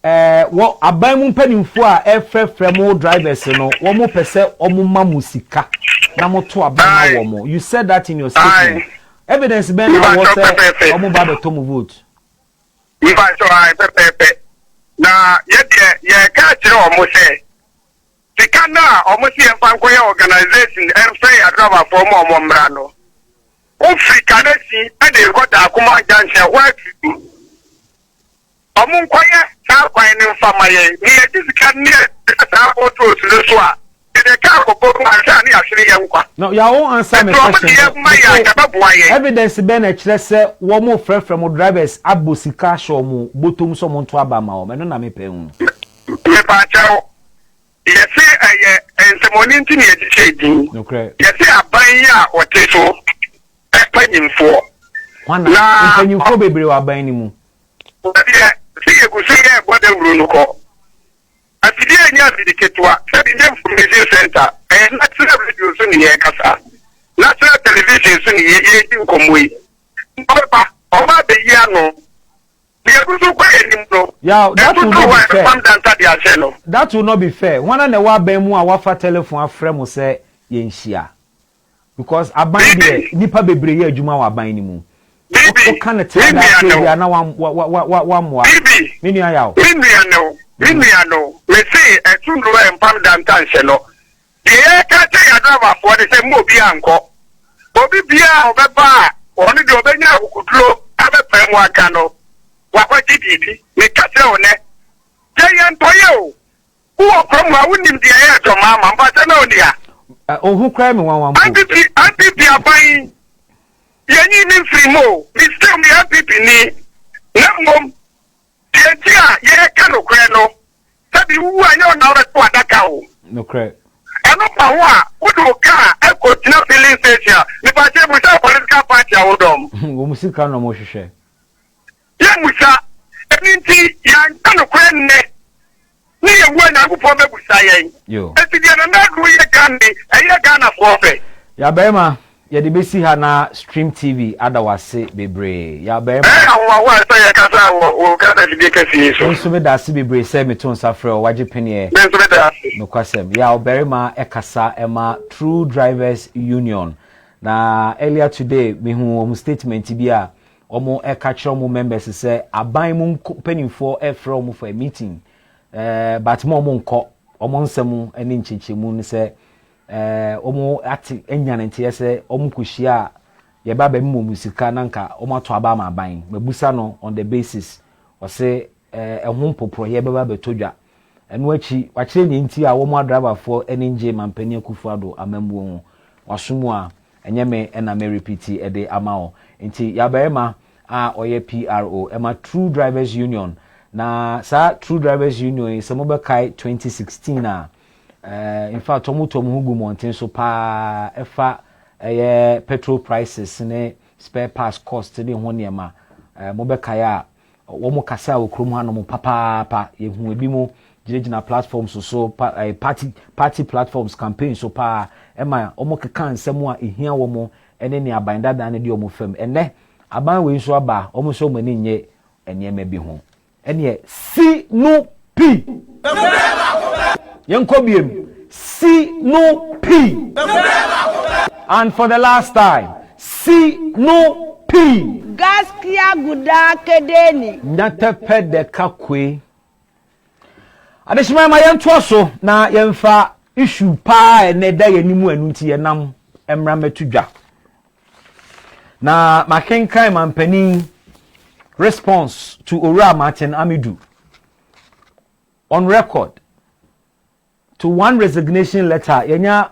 what abamu mpanimfo a efrefremo drivers no wo mo pese omuma musika na moto abamu wo mo you said that in your statement evidence ben na wo say omo ba be to mo vote if I so I pepe na ye ka kire omo say tikana omo si enfan ko organization enfrey adrova for omo mra no Africa na si e dey go da kuma janse work Omun kwaya sa kwaya ni mfama ye ni edisika ni sa auto so a de ka ko bo ma sa ni asiri ye nkwa no ya won answer me question evidence be na kire se wo mo frefrem drivers abosika show mo botom so mo nto aba ma o me no na me pe hu me pa chao ye se aye ensemoni nti ni edise din no correct ye se aban ya o te so e panyimfo wana panyimfo bebre wa aban ni mu see go see here what them run ko afidi enya afidi ketwa sabi information center national radio so ni kasa national television so ni ye di nkomoyi papa o ma be yi ano ye go so kwa enim no yeah that will not be fair wana na wa ban mu a wa fa telephone afrɛ mo sɛ ye nhia because aban de nipa bebre ye adwuma wa aban ni mu o kan na tell that na wa moa me nua yawo me nua me say etunro empam dantan se no de ka te ya driver for de say mo bi anko obi bia obeba oni de obenya akukuduro abepa mu aka no wa kwa gidi me ka te one je yan toye o wo from wa wonim de get your mama, but I know dia. Oh, who cry me one. Auntie abai. Yenyi ni frimo. Mi still mi auntie ni. Na mom. Yentia ye kanu kweno. Sabi wu anyo na ore kwa daka o. No cry. Eno pa wa, udu ka e ko tina filling station. Ni pa che bu sa political party awodom. Wo musika no mo hwehwe. Ye musa, eninti ya kanu kwenne. Ni ye wo na Akufo be busa yen. Yo. Eti dia na do ye Ghana, ye Ghana for fe. Ya bema, ye de besi ha na Stream TV adawase bebre. Ya bema. Wa say ye kasa wo Ghana de kesi so. Nso me da se bebre say me ton safre o waje pene. Nso me da. No kwasem. Ya oberema ekasa ema True Drivers Union. Na earlier today me hu statement bi a omo catch omo members say aban mu penifo efro omo for a meeting. But mo nko omo nsem ene nchechemu ni say omo ati enya nte say omo kuhia ye ba mu musika nanka omo ato aba ma aban mabusa no on the basis o say ehun popro ye ba betodwa eno achi wa kire ni nti a omo driver for ene nje mampani Akufo-Addo amambu wasumu a enyeme ena me repeat e de amao nti ya ba a oye PRO ema True Drivers Union na sa True Drivers Union se mo be kai 2016 a in fact tomu hugu mountain so pa efa petrol prices ne spare parts cost ne ho ne ma mo be kai a wo mo kasa okrom ha no mo papa ye hu ebi mo gina platforms so party platforms campaign so pa ema omo keka nsem a ehia wo mo ene ne abanda dan ne de omo fam ene aban we so aba omo so mani nye enema bi ho ene si no p Yankobiem si no p and for the last time si no p Gaskiya guda kedeni nyatepe de kakwe adeshima ma yento so na yemfa issue pa ene da yanimu anunti yenam emra metudwa na makenkan mampani response to Ora Martin Amidu on record to one resignation letter yenya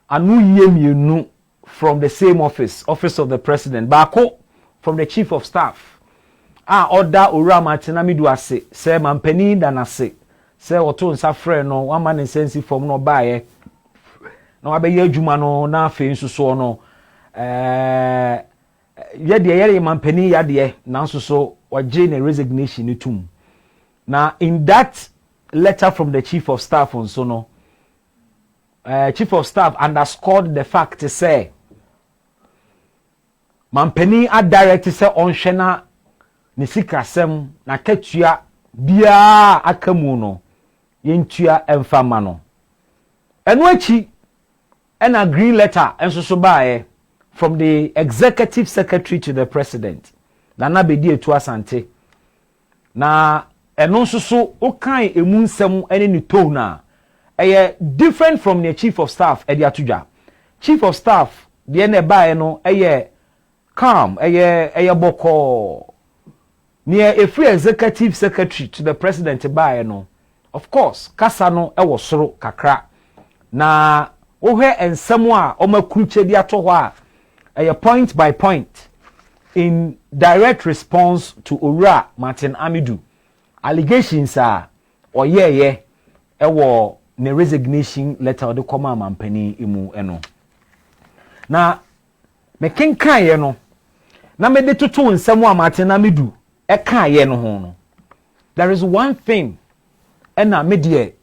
anu yemienu from the same office of the president bako from the chief of staff order Ora Martin Amidu ase say mampani danase say oto nsafre no one man sensi form no bae na wabe adwuma no na afi nsuso no yede mampani yade na nsuso waje na resignation itum na in that letter from the chief of staff on so no chief of staff underscored the fact to say mampani a direct say on shena ne sikasem na katua bia akamu no yentua emfama no eno achi a green letter enso so baaye from the executive secretary to the president na bedi etu asante na eno so okan emu nsem ene ni tone na different from the chief of staff edi atudwa chief of staff de na baaye no calm boko near a free executive secretary to the president baaye no of course kasa no ewo soro kakra na ohwe ensem a omakruche di ato ho a point by point in direct response to Ora Martin Amidu allegations are ewo ne resignation letter de koma mampani imu eno na mekenkan ye no na me de toto nsem a Martin Amidu kan ye no ho no there is one thing ena me de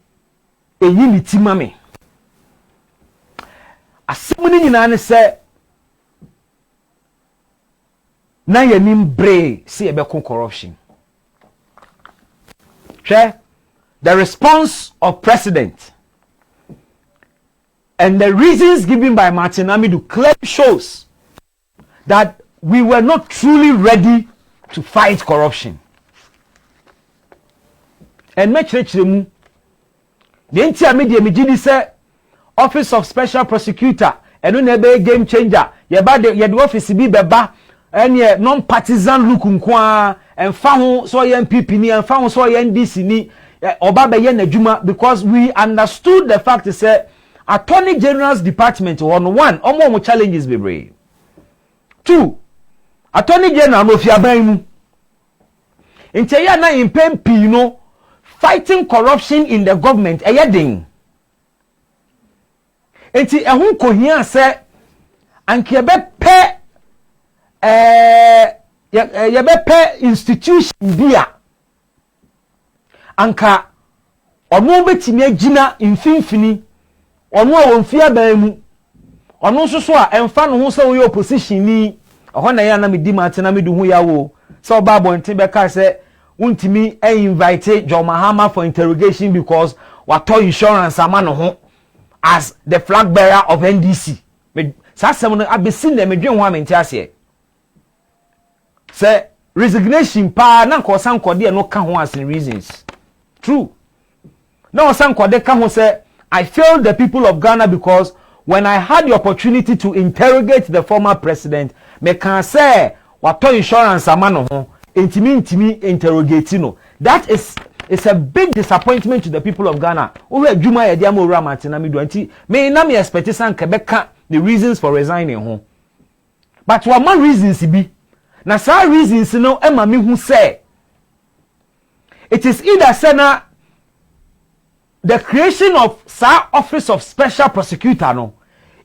eyi ni timame asemuni nyina ne se na yanim bre se ebekon corruption the response of president and the reasons given by Martin Amidu clearly shows that we were not truly ready to fight corruption and make sure the entire media me say office of special prosecutor eno na be game changer ye ba de office bi beba ene non partisan look nkwa emfa ho so ye MPP ni emfa ho so ye NDC ni oba be ye na dwuma because we understood the fact say Attorney General's department on one omo challenges bebre. 2 Attorney General no fi aban mu. Nte ya na impem pi no fighting corruption in the government eyedin. Enti ehun kohia se anke be pe ye be pe institution bia anka ono betimi agina mfimfini ono a wonfia ban mu ono soso a emfa no ho se wo opposition ni ho na ya na me di Martin Amidu hu ya wo so oba bonten be ka se untimi invite John Mahama for interrogation because wato insurance ama no ho as the flag bearer of NDC. Sasem no abesin na medwen ho amenti ase. Say resignation pa na ko san kode no ka ho as reasons. True. No san kode ka ho say I failed the people of Ghana because when I had the opportunity to interrogate the former president, me can say wato insurance ama no ho intimi interrogate no. That is a big disappointment to the people of Ghana. Owe adwuma ye dia mo ura Martin Amidu anti me na me expect san kebeka the reasons for resigning ho. But what my reasons be? Na sa reasons no ema me hu say it is either sena the creation of sa office of special prosecutor no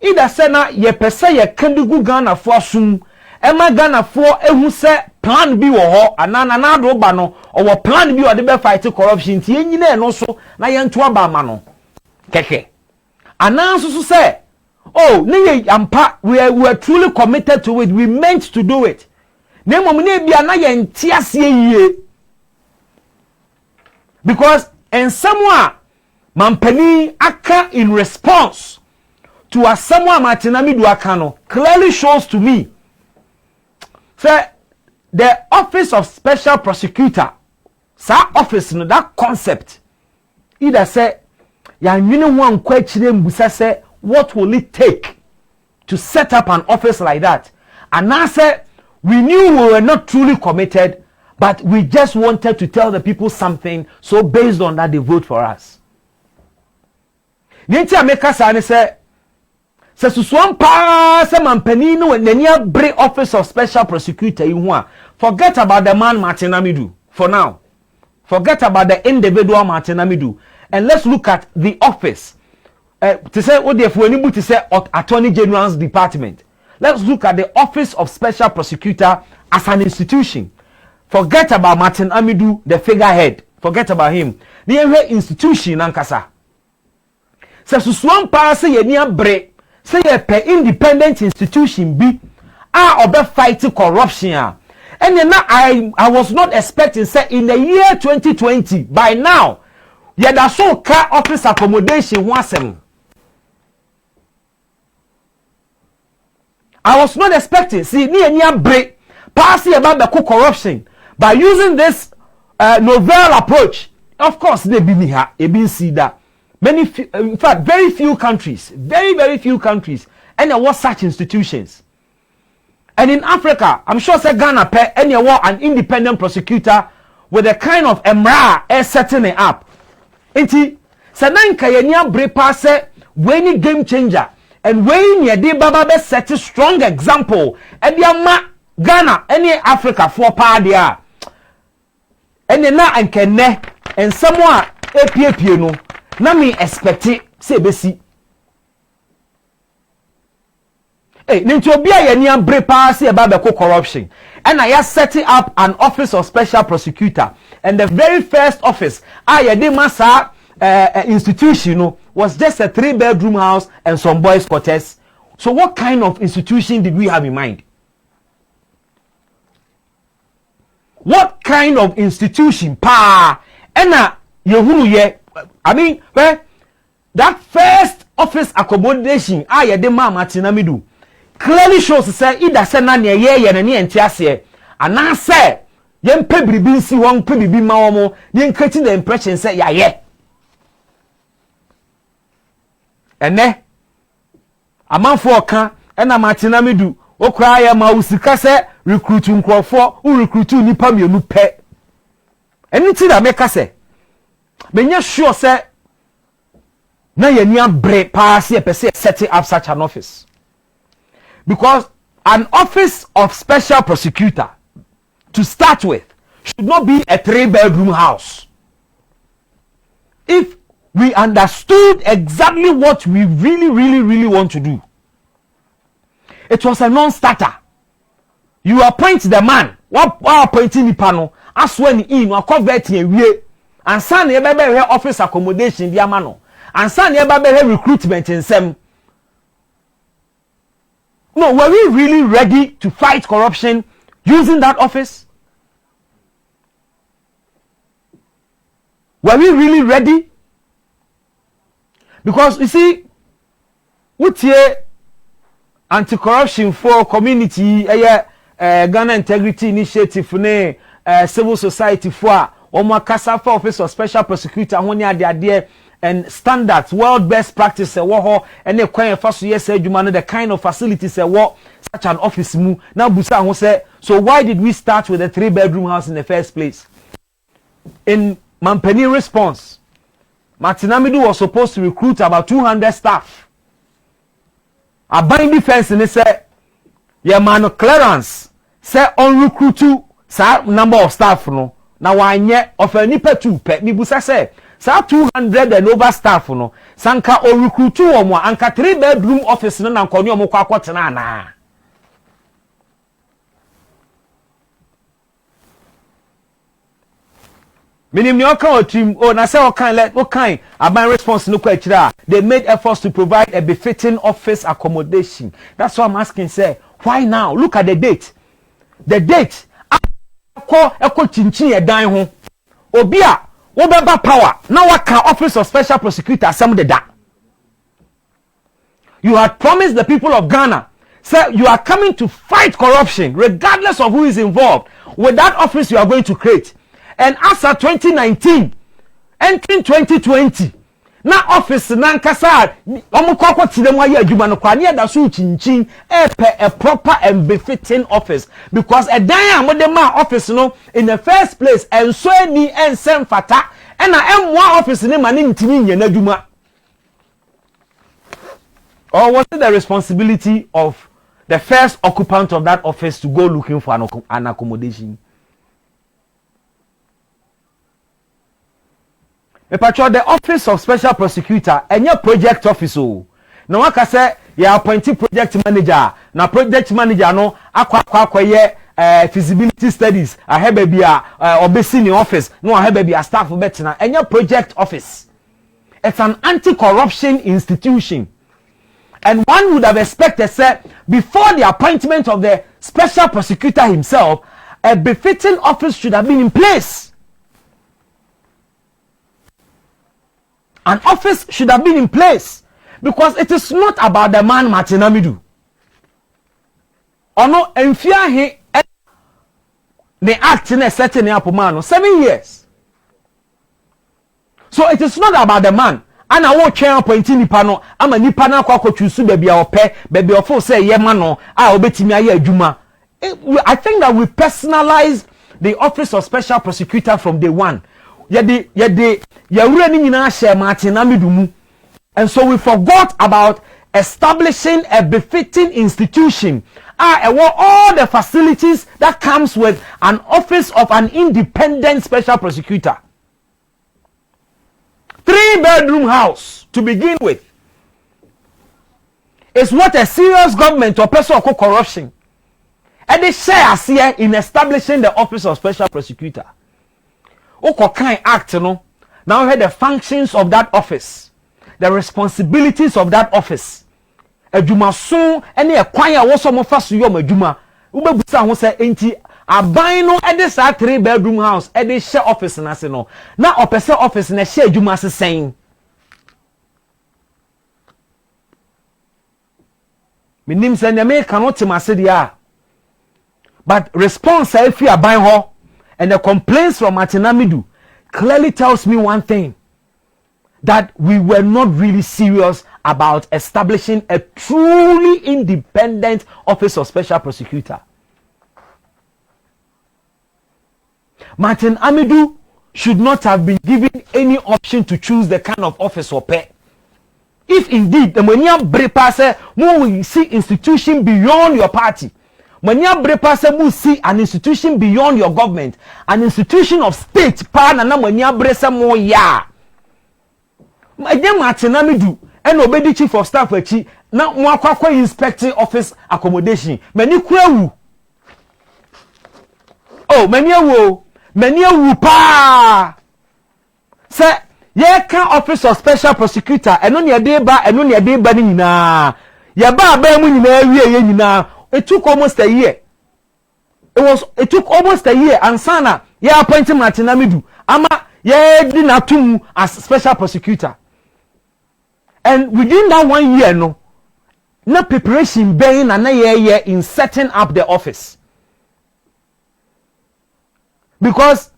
either sena ye pese ye kandugu Ghana for asum ema Ghana for ehu say plan bi wo ho anana na do ba no or plan bi o de be fight corruption ti enyina no so na ye nto aba ma no keke anan so say oh ne ampa we are truly committed to it, we meant to do it ne mom ne bia na ye ntiase yie because en somewhere mampani aka in response to a somewhere Martin Amidu aka no clearly shows to me say the office of special prosecutor, sa office no that concept either say ya nwene ho ankwachire mbusa say what will it take to set up an office like that, and I said we knew we were not truly committed but we just wanted to tell the people something, so based on that they vote for us. Nti ameka sa ne say se susuan pa se mampani no nania bre office of special prosecutor yi ho a forget about the man Martin Amidu for now, forget about the individual Martin Amidu, and let's look at the office to say what the fuanibu to say Attorney General's department. Let's look at the office of special prosecutor as an institution. Forget about Martin Amidu, the figurehead, forget about him. The institution ankasa se susuan pa se ye nia bre say a per independent institution be obe fight corruption. And then I was not expecting say in the year 2020 by now yada so car office accommodation wasem. I was not expecting see ni enya break passing about the corruption by using this novel approach. Of course they be here e bin see that many in fact very few countries, very few countries and there was such institutions. And in Africa, I'm sure say Ghana pe any an independent prosecutor with a kind of emra setting it up. Inti sananka yenya brepa say when game changer and when ye de baba be set a strong example and ma Ghana any Africa for pa dia and na ankene and someone APP no na me expect it say besi. Ninti obi a ye niam bre pa say about the corruption and I set up an office of special prosecutor, and the very first office ye de masa institution was just a 3-bedroom house and some boys quarters. So what kind of institution did we have in mind? What kind of institution pa ena yehunu ye I mean that first office accommodation ye de Martin Amidu clearly shows say either say na ne ye na ne entiase ana say ye mpe biribi nsi won mpe bibi ma wo ye nkati the impression say ya ye ene amanfo oka ena Martin Amidu okra ya ma usika say recruit nkrofo u recruit nipa mienu pe eni ti da meka say menya sure say na yenia bre pass ye per se setting up such an office, because an office of special prosecutor to start with should not be a 3-bedroom house. If we understood exactly what we really want to do, it was a non-starter. You appoint the man, what appointing the panel, as when in or converting a way, and son never office accommodation via mano, and son never recruitment in some. No, were we really ready to fight corruption using that office? Were we really ready? Because you see, what here anti-corruption for community, Ghana Integrity Initiative, civil society for Omakasa for Office of Special Prosecutor, and standards, world best practice, and the kind of the kind of facilities such an office move. Now Busa will say, so why did we start with a 3-bedroom house in the first place? In Mampeni response, Martin Amidu was supposed to recruit about 200 staff. A binding defense and they said, yeah, man, clearance say on recruit to number of staff no. Now one year of a nipa 2 pet Nibusa say, sa 200 and over staff no. Sanka or recruit 2 or more anka 3-bedroom office no na konyo mo kwa kwatena na. Minim ni okan team o na say okan let okan aban response no kwa chira. They made efforts to provide a befitting office accommodation. That's why I'm asking say, why now? Look at the date. The date eko chinchin edan ho. Obi a wo beba power na waka office of special prosecutor asem de da. You had promised the people of Ghana, say you are coming to fight corruption regardless of who is involved. With that office you are going to create. And as of 2019, entering 2020, na office na nkasa omukoko tidem wa adwuma no kwa na da so chinchin a proper and befitting office, because a dan amodema office no in the first place and so ni ensem fata and M1 office ni mani ntimi nya na adwuma. Or was it the responsibility of the first occupant of that office to go looking for an accommodation? The office of special prosecutor and your project office. No one can say you appointed project manager. Now project manager no akwa feasibility studies. I have baby obese in the office. No, I have baby a staff better. And your project office. It's an anti-corruption institution. And one would have expected, say, before the appointment of the special prosecutor himself, a befitting office should have been in place. An office should have been in place, because it is not about the man Martin Amidu. Or no, enfia he the act in a certain man 7 years. So it is not about the man. And I won't chair appointing nipa no. I'm a nipa na kwa choose baby or pay baby or say yeah man no. I obey me aye juma. I think that we personalize the office of special prosecutor from day one. Running in our share Martin Amidu, and so we forgot about establishing a befitting institution. All the facilities that comes with an office of an independent special prosecutor. 3-bedroom house to begin with is what a serious government or person called corruption. And they share here in establishing the office of special prosecutor. Kind act, no. Now we have the functions of that office, the responsibilities of that office. Ejuma so any acquire was some of us to your Juma. Ubebusa who say enti abino at this 3-bedroom house at this share office na se no. Now a person office na share Juma se saying. Me nim say na me cannot timase dia. But response if you abine ho. And the complaints from Martin Amidu clearly tells me one thing, that we were not really serious about establishing a truly independent office of special prosecutor. Martin Amidu should not have been given any option to choose the kind of office or pay. If indeed the Mania Brepase will see institution beyond your party, Mania Brepase will see an institution beyond your government, an institution of state, Pana Mania Bresa mo ya. Again, Martin Amidu, and obey chief of staff, now Mwakwa inspecting office accommodation. Many kwewu. Oh, many wu pa. Say, ye can office of special prosecutor, and on your day ba, and on your day banning na. Ya ba mu nyina. It took almost a year. It took almost a year, and sana, ye appointed Martin Amidu. Ama ye did not as special prosecutor. And within that 1 year, no preparation being and year in setting up the office. Because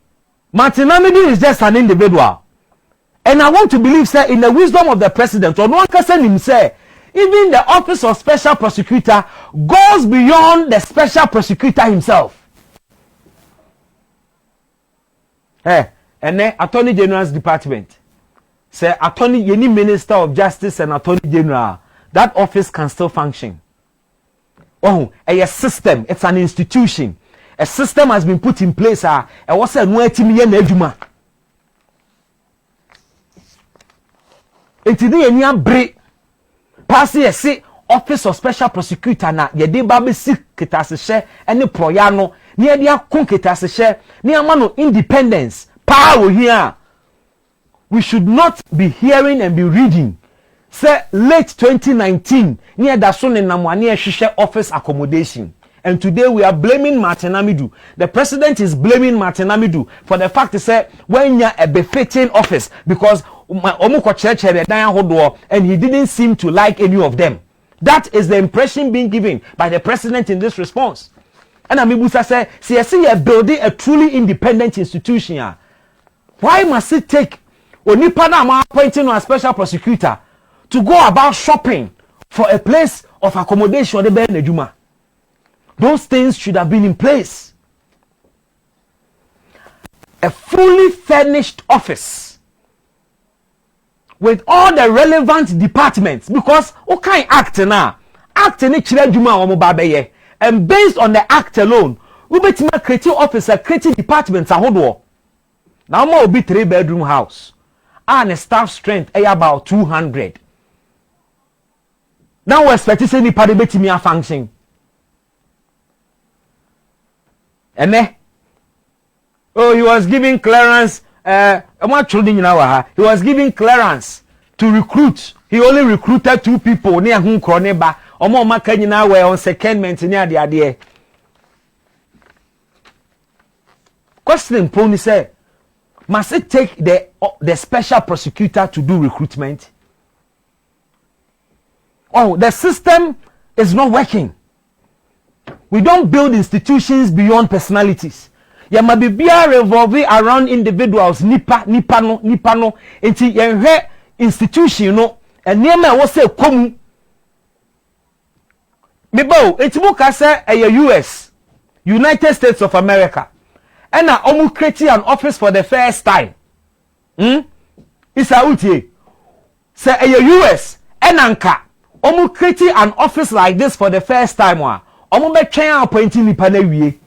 Martin Amidu is just an individual. And I want to believe, sir, in the wisdom of the president, or no one can send him, say, even the office of special prosecutor goes beyond the special prosecutor himself. And then Attorney General's department. Say any minister of justice and attorney general, that office can still function. Oh, a system, it's an institution. A system has been put in place. And what's a new team here nejuma? It's the break. Pass a say office of special prosecutor na yede ba be sik kitasehye ene proyano ne dia kon kitasehye ne amano independence power here. We should not be hearing and be reading. Say late 2019, near Dasun and Namwani Shisha office accommodation. And today we are blaming Martin Amidu. The president is blaming Martin Amidu for the fact to say when you're a befitting office because and he didn't seem to like any of them. That is the impression being given by the president in this response. And Amibusa said, see, you're building a truly independent institution. Why must it take Onipada appointing a special prosecutor to go about shopping for a place of accommodation? Those things should have been in place. A fully furnished office with all the relevant departments, because okay act now act ni chire djuma omo ba beye, and based on the act alone we betima create officer create departments ahodo. Now mo be 3-bedroom house and a staff strength about 200. Now we expect to say ni party betimi a function. And oh, he was giving clearance. He was giving clearance to recruit. He only recruited 2 people near whom Kroneba. Omo makanyina were on secondment near the idea. Question Pony say, must it take the special prosecutor to do recruitment? Oh, the system is not working. We don't build institutions beyond personalities. Yamabibia revolving around individuals. Nipa no. Enti yenhwe institution no. And nema was say komu. Mebo, enti muka say US, United States of America. And na omu create an office for the first time. Isa utie. Say US, enanka. Omu create an office like this for the first time wa. Omo be twen appointing nipa na wie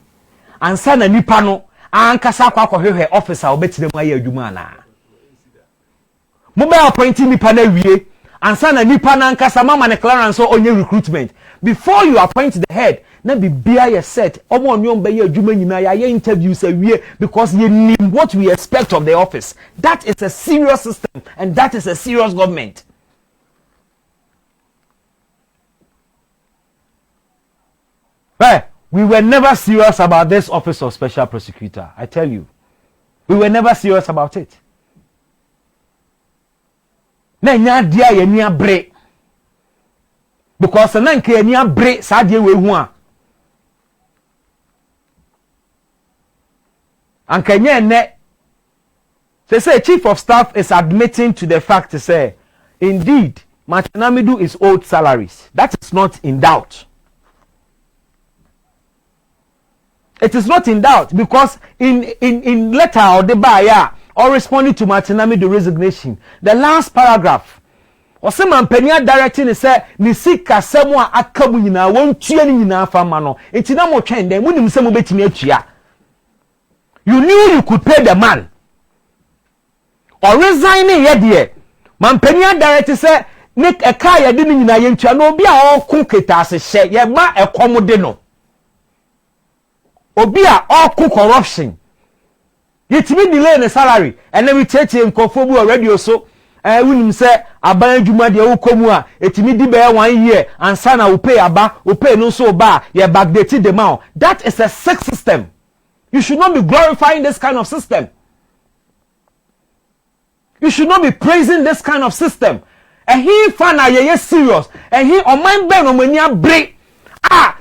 ansa na nipa no ankasa akwakohwehwe officer obetire mu aye adwuma na mo be appointing nipa na wie ansa na nipa na ankasa mama na clearance onye recruitment before you appoint the head na bibia ye set omo onyo be ye adwuma nyina ya interviews awie because you need what we expect of the office. That is a serious system and that is a serious government. We were never serious about this office of special prosecutor. I tell you. We were never serious about it. Because they say chief of staff is admitting to the fact to say, indeed, Martin Amidu is owed salaries. That is not in doubt. It is not in doubt because in letter or the buyer or responding to Martin Amidu resignation. The last paragraph. Ose mampania directing say ni sika semu a akabu nyina wontua ni nyina fama no. Enti na mo twen den munim se mo betimi atua. You knew you could pay the man. Or resigning ye there. Mampania directing say nek eka ye de ni nyina ye ntua no obi a okun keta ase hye ye ma ekomode no. Obi a okun corruption. Yetimi delay the salary and then we take him konfobu already so wunim say aban adwuma de wokomu a etimi di be 1 year and sana will pay aba will pay no so ba ye backdate the amount. That is a sick system. You should not be glorifying this kind of system. You should not be praising this kind of system. And he fan ye serious and he on mind ben omania break.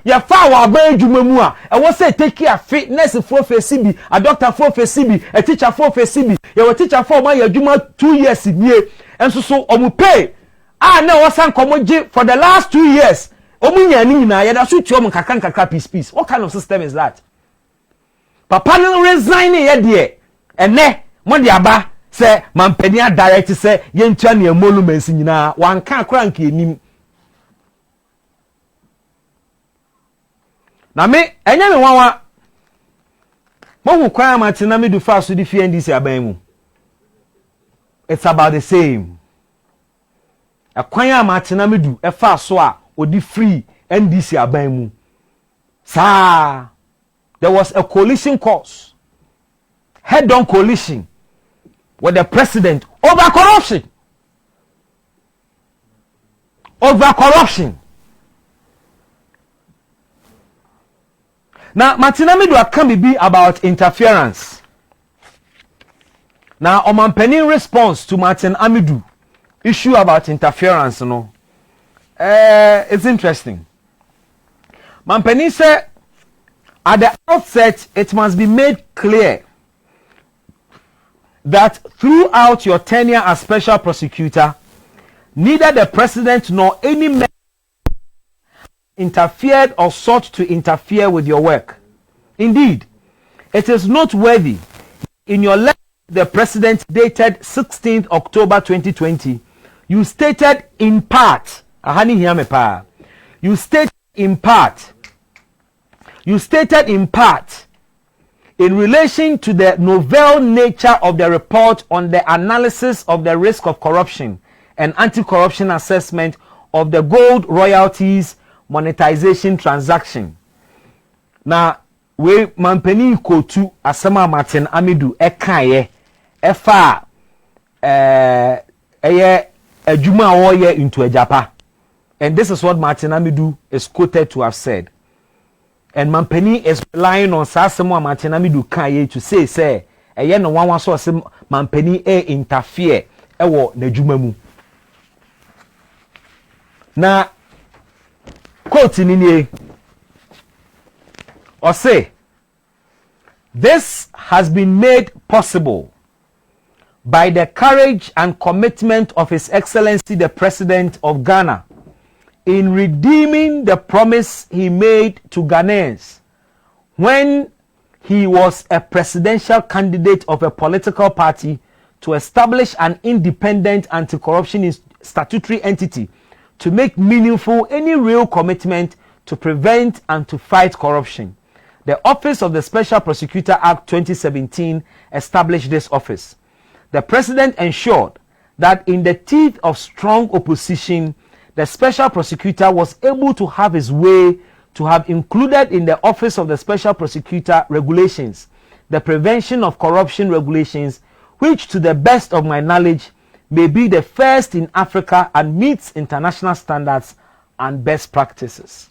Ya fa wa ba adwuma mu a e wo say take care fitness for CB, a doctor for CB, a teacher for CB. You teacher for my adwuma 2 years nie enso so omu pay na wo san komoje for the last 2 years omu nya ni nyina ya da so tuo mu kakra peace. What kind of system is that? Papa no resigning ye de ene mo de aba say mampania direct say ye ntua ne emoluments nyina wan ka akra nka enim. Na me enya me wanwa mo hu kwa Martin Amidu fa so di fi NDC aban mu. It's about the same. Akwan Martin Amidu e fa so a odi free NDC aban mu. Sa there was a coalition course. Head-on coalition with the president over corruption. Over corruption. Now, Martin Amidu can be about interference. Now, Omanpeni response to Martin Amidu issue about interference, it's interesting. Mampeni said, at the outset, it must be made clear that throughout your tenure as special prosecutor, neither the president nor any member interfered or sought to interfere with your work. Indeed, it is noteworthy in your letter to the president dated 16th October 2020, you stated in part, you stated in part, in relation to the novel nature of the report on the analysis of the risk of corruption and anti-corruption assessment of the gold royalties monetization transaction. Now, we mampeni kotu asema Martin Amidu ekaye efa ejuma oye into ejapa. And this is what Martin Amidu is quoted to have said. And mampeni is relying on sasemo Martin Amidu kaye to say eye no wan so se mampeni interfere ewo n'ejuma mu. Na quote in or say, this has been made possible by the courage and commitment of His Excellency the President of Ghana in redeeming the promise he made to Ghanaians when he was a presidential candidate of a political party to establish an independent anti-corruption statutory entity to make meaningful any real commitment to prevent and to fight corruption. The Office of the Special Prosecutor Act 2017 established this office. The President ensured that in the teeth of strong opposition, the Special Prosecutor was able to have his way to have included in the Office of the Special Prosecutor regulations the prevention of corruption regulations, which to the best of my knowledge may be the first in Africa and meets international standards and best practices.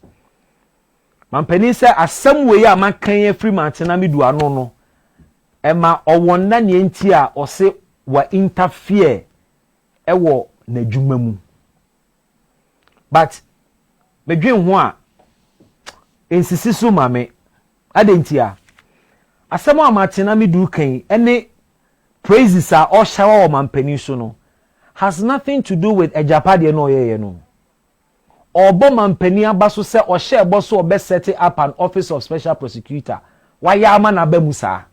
Mampeni say asem we ya makan free Martin Amidu ano no ema owonna ne enti a ose wa interfere ewo n'adwuma mu. But medwen ho a ensisi so mame adenti a asem a Martin Amidu kan ene praises are all shower mampeni so no has nothing to do with ejapade no ye no. Obo mampeni abaso se o share boso obe set up an office of special prosecutor. Why ama na ba musa?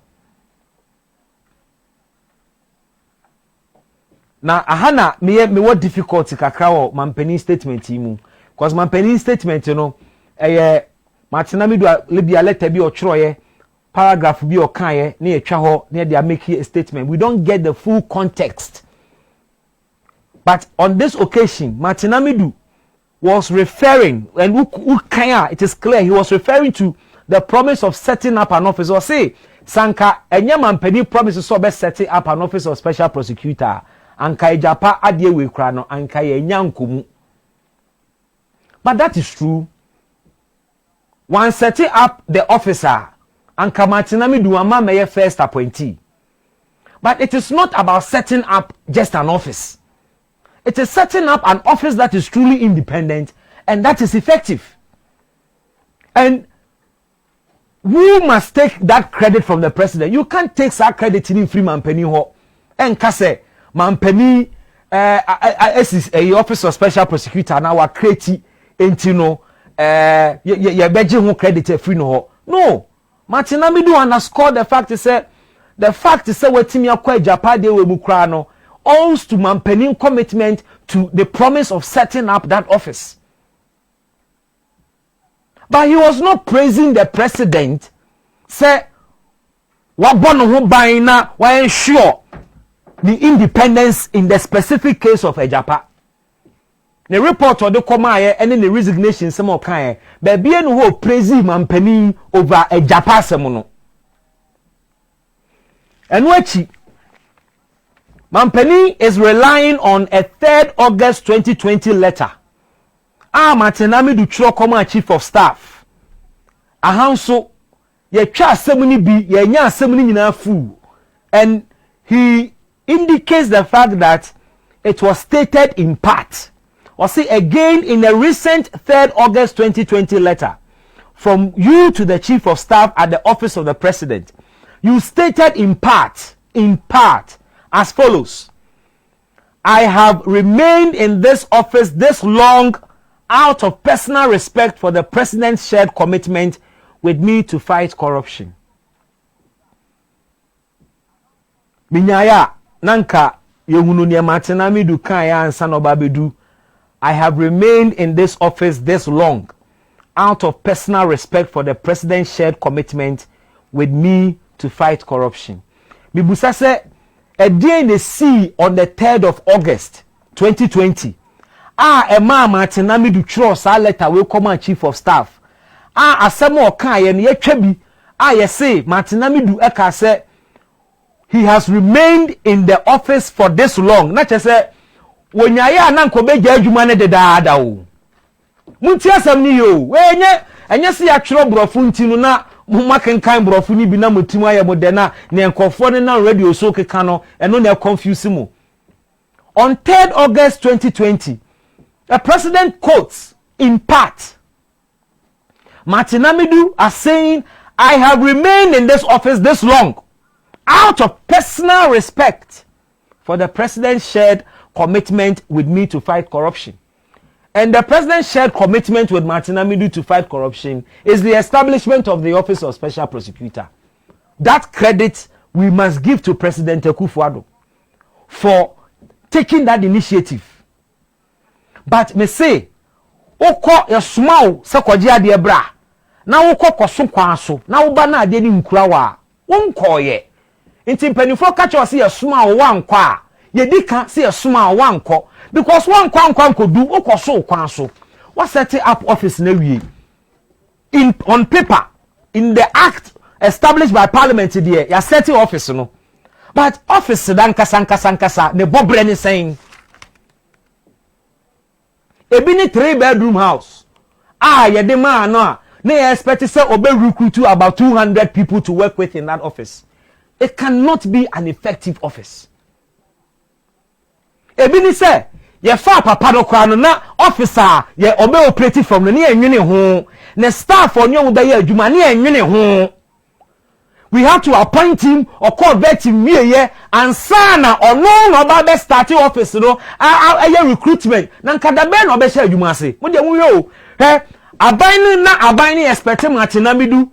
na ahana me what difficulty kakra wo mampani statement mu because mampani statement no Martin Amidu lebi a letter bi ochroye paragraph bi okaye na etwa ho na they are making a statement. We don't get the full context. But on this occasion, Martin Amidu was referring, and it is clear he was referring to the promise of setting up an office. Or say, Sanka, Enyamampeni promises so best setting up an office of special prosecutor. Anka Ejapa adie we krano, anka yenyankumu. But that is true. One setting up the officer, anka Martin Amidu amameye first appointee. But it is not about setting up just an office. It is setting up an office that is truly independent and that is effective. And who must take that credit from the president? You can't take that credit in free Mampeni ho. And kase Mampeni is a office of special prosecutor now a create intino ye beje ho credit free no ho. No. Martin Amidu underscore the fact is wetimi akwa Japade we mukra no owes to Mampeni commitment to the promise of setting up that office. But he was not praising the president. Say, wabono ho baina wa ensure the independence in the specific case of Ejapa. The report or the komaye and the resignation some okaye. But be no ho praising Mampeni over Ejapa semono. And wachi Mampeni is relying on a 3rd August 2020 letter. Martin Amidu Chirokoma Chief of Staff. Ahanso ye twa asem bi ye nya asem nyina fu. And he indicates the fact that it was stated in part. Or see again in a recent 3rd August 2020 letter from you to the Chief of Staff at the office of the President. You stated in part as follows: I have remained in this office this long out of personal respect for the president's shared commitment with me to fight corruption. Binyaya nanka yehunu ne Martin Amidu kan ya ansa no babedu. I have remained in this office this long out of personal respect for the president's shared commitment with me to fight corruption. Bibusa se a day in the sea on the 3rd of August 2020. Emma Martin Amidu chro sa letter we come Chief of Staff. Asemo okan ye ne yetwabi. Ye say Martin Amidu eka say he has remained in the office for this long. Na che say wonyaye ananko beja adwuma ne dedaada o. Munti asam ni yo. We enye se ya chro brofo ntinu na makenkan brofo ni bi na motimu aye modena ne enkofo ne na radio so keka no eno na confuse mu. On 3rd August 2020, the president quotes in part Martin Amidu as saying, I have remained in this office this long out of personal respect for the president's shared commitment with me to fight corruption. And the president's shared commitment with Martin Amidu to fight corruption is the establishment of the office of special prosecutor. That credit we must give to President Akufo-Addo for taking that initiative. But me say, oko ya sumau se kwaji ade bra. Na oko koso kwaso. Na uba na ade ni nkura wa. Wonkoye. Nti mpanifo ka cho se ya sumau wankwa a. Ye dika se ya sumau wanko because wankwa du okoso kwaso. What set up office na wie? On paper, in the act established by parliament there, ya set office no. But office dan kasa ne bobre ni saying ebi ni 3-bedroom house. Ye de man no na expect say obe recruit about 200 people to work with in that office. It cannot be an effective office. Ebi ni say ye fa papa do kwa no na officer ye obe operate from no ne enwene ho. Ne staff onyo be ye adwuma ne enwene ho. We have to appoint him or call vet him and sana or no about the starting office no a recruitment na nkada be no be share adwuma ase mo de mu yo abaini expect Martin Amidu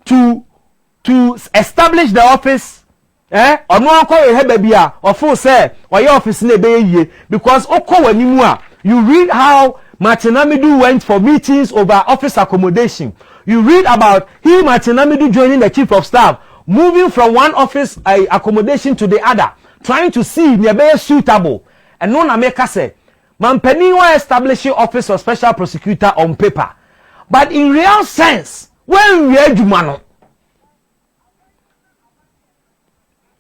to establish the office ono akọ ehebe bia ofo say oye office na ebe yie because okọ wanimu a you read how Martin Amidu went for meetings over office accommodation. You read about he, Martin Amidu, joining the chief of staff, moving from one office accommodation to the other, trying to see if they are suitable. And no Nameka say, Mampeni will establish office of special prosecutor on paper. But in real sense, when we are Jumano,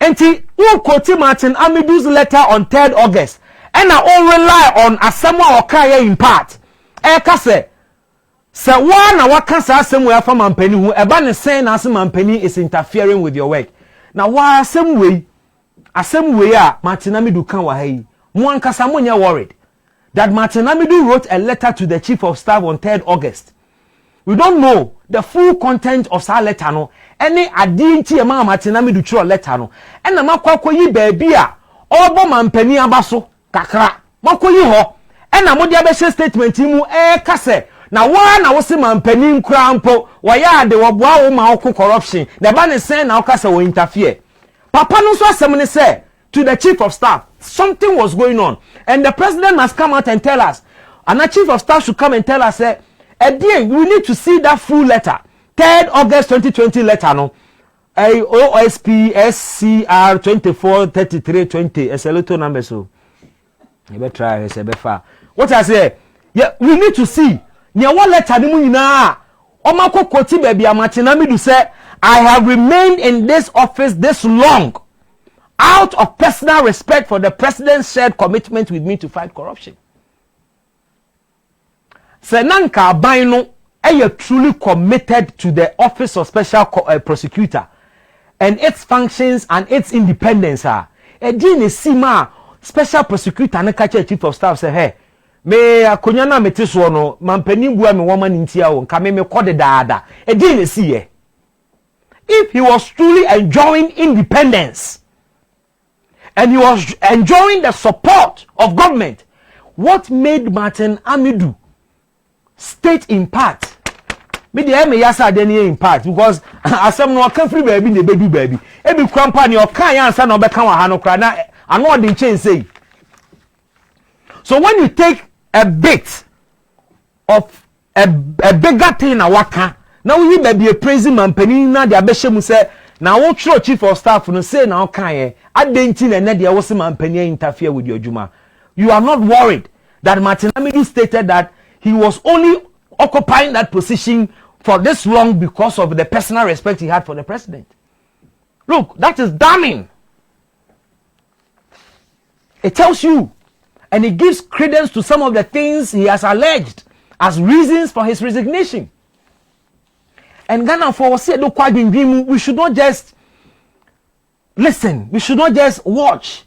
and who quote Martin Amidu's letter on 3rd August, and I all rely on Asamoah Okaya in part. Kase, se one na waka sa Asamoah from Mampeni who eba ne say na Mampeni is interfering with your work. Now why Asamoah a Martin Amidu kan wa hai. Mo ankasa mo nya worried that Martin Amidu wrote a letter to the chief of staff on 3rd August. We don't know the full content of that letter no. Any adinti ema Martin Amidu through letter no. And na makwa yi baby a obo Mampeni abaso kakra. Makoyi ho. And na modi abeshe statement mu kase na wa na wo se Mampeni nkura mpo wa ya de wo boa wo ma okko corruption. The ban is saying na kase wo interfere. Papa no so asem ne say to the chief of staff something was going on and the president must come out and tell us. And the chief of staff should come and tell us say again we need to see that full letter. 3rd August 2020 letter no. OSP SCR 243320 is a little number so. You better try it, better. What I say? Yeah, we need to see. Nya what letter ni mu nyina. Omako koti baby Martin Amidu say, I have remained in this office this long out of personal respect for the president's shared commitment with me to fight corruption. Senanka Baino truly committed to the office of special prosecutor and its functions and its independence. Ejini sima special prosecutor na kache chief of staff say hey me akonya na metiso no Mampeni bua me woman ntia wo nka me kode daada ejini siye. If he was truly enjoying independence and he was enjoying the support of government, what made Martin Amidu state in part? Me dey me yasa dey in part because asem no ka free baby na baby baby. E bi kwampa ni o kan ya ansa na obeka wa ha no kra na ano odin chain say. So when you take a bit of a bigger thing na waka, now you baby a praising Mampeni na dia behye mu say na wo tro chief of staff no say na o kan ye adenti na dia wo se Mampeni interfere with your juma. You are not worried that Martin Amidu stated that he was only occupying that position for this long because of the personal respect he had for the president. Look, that is damning. It tells you and it gives credence to some of the things he has alleged as reasons for his resignation. And Ghana for we should not just listen, we should not just watch.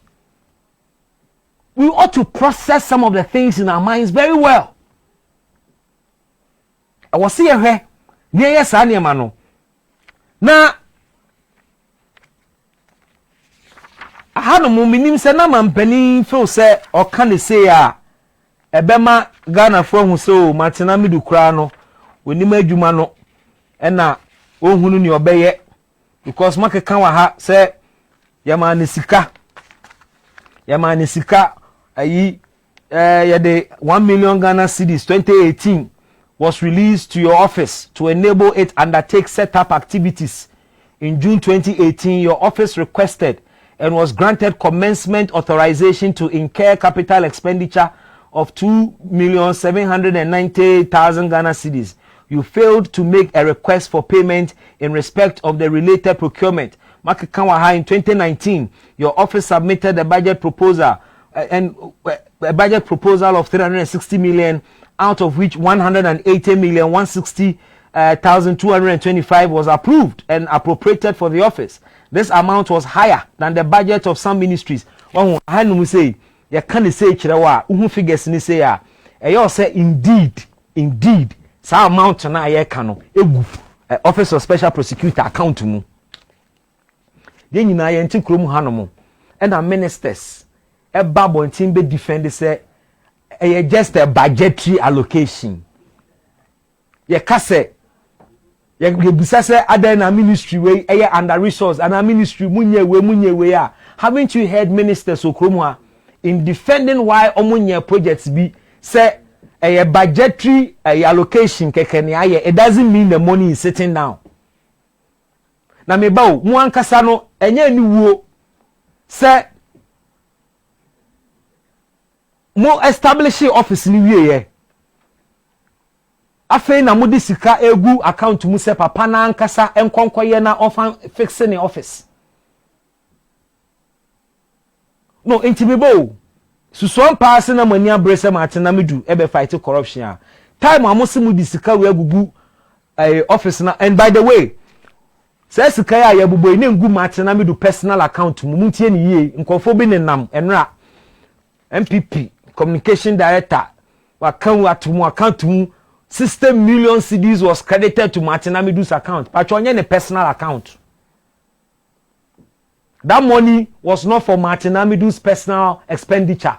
We ought to process some of the things in our minds very well. I was here near Sanyamano. Now, I had a moment say na Mampeni feel say or can say ebema Ghana from so Martin Amidu kra no oni madwuma no e na ohunu ni obeye because make kan wa ha say yamane sika ayi yede 1 million Ghana cedis 2018 was released to your office to enable it undertake setup activities. In June 2018 your office requested and was granted commencement authorization to incur capital expenditure of 2,790,000 Ghana cedis. You failed to make a request for payment in respect of the related procurement. In 2019, your office submitted a budget proposal of 360 million, out of which 180,160,225 was approved and appropriated for the office. This amount was higher than the budget of some ministries. One I say, you can't say chirewa, figures ni say ya. You say indeed, sa amount na ye kano. Office of Special Prosecutor account mu. Then you na ye nti krom hanomo. And the ministers, a babo ntin be defend say, just a budgetary allocation. Ye kase ye busa say other na ministry we under resource and a ministry munye we a haven't you heard ministers okromwa in defending why omunye projects be say a budgetary allocation kekene aye it doesn't mean the money is sitting down na me ba mu ankasa no enye ni wuo say mo establish office ni wie afei na mudi sika egu account mu se papa na ankasa enkonkoye na ofan fixing office no intimibo susuan pass na mani abrese Martin Amidu ebe fight corruption time amosi mudi sika we agugu office na and by the way say sika ya yabubo ine ngu Martin Amidu personal account mu muntie ni ye nkofo bi ne nam enra MPP communication director wa kan atumu account mu 60 million cedis was credited to Martin Amidu's account. But on a personal account. That money was not for Martin Amidu's personal expenditure.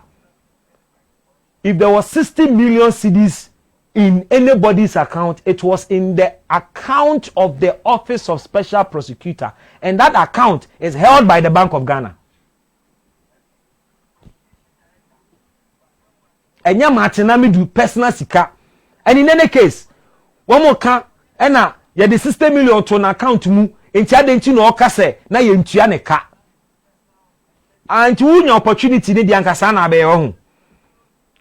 If there was 60 million cedis in anybody's account, it was in the account of the Office of Special Prosecutor. And that account is held by the Bank of Ghana. And yeah, Martin Amidu personal sika. And in any case, one more can ena ya the 60 million to an account mu enti adenti no okase na ye ntua ne ka. And you your opportunity ne di ankasa na be ho.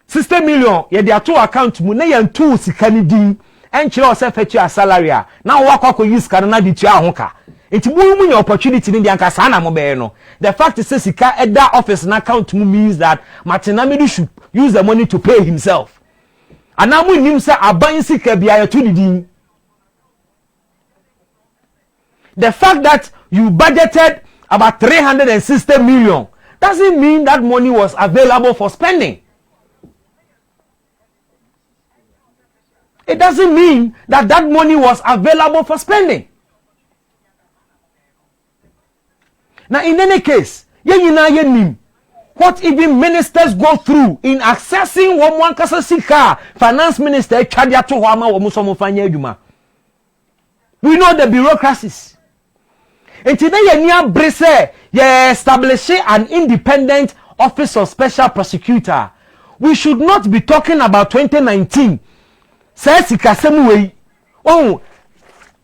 60 million ye di ato account mu na ye ntu sika ni din enchire yourself at your salary a na wo akwa use ka na di tua ho ka. Enti mu your opportunity ne di ankasa na mo be no. The fact is sika at that office na account mu means that Martin Amidu should use the money to pay himself. Anamu nim say aban sika bia ya to din. The fact that you budgeted about 360 million doesn't mean that money was available for spending. It doesn't mean that that money was available for spending. Now in any case, what even ministers go through in accessing one kasa sika finance minister chadia to hama wo muso fanya adwuma. We know the bureaucracies. And today ye nia brese ye establish an independent office of special prosecutor. We should not be talking about 2019. Say sika semu we. Oh,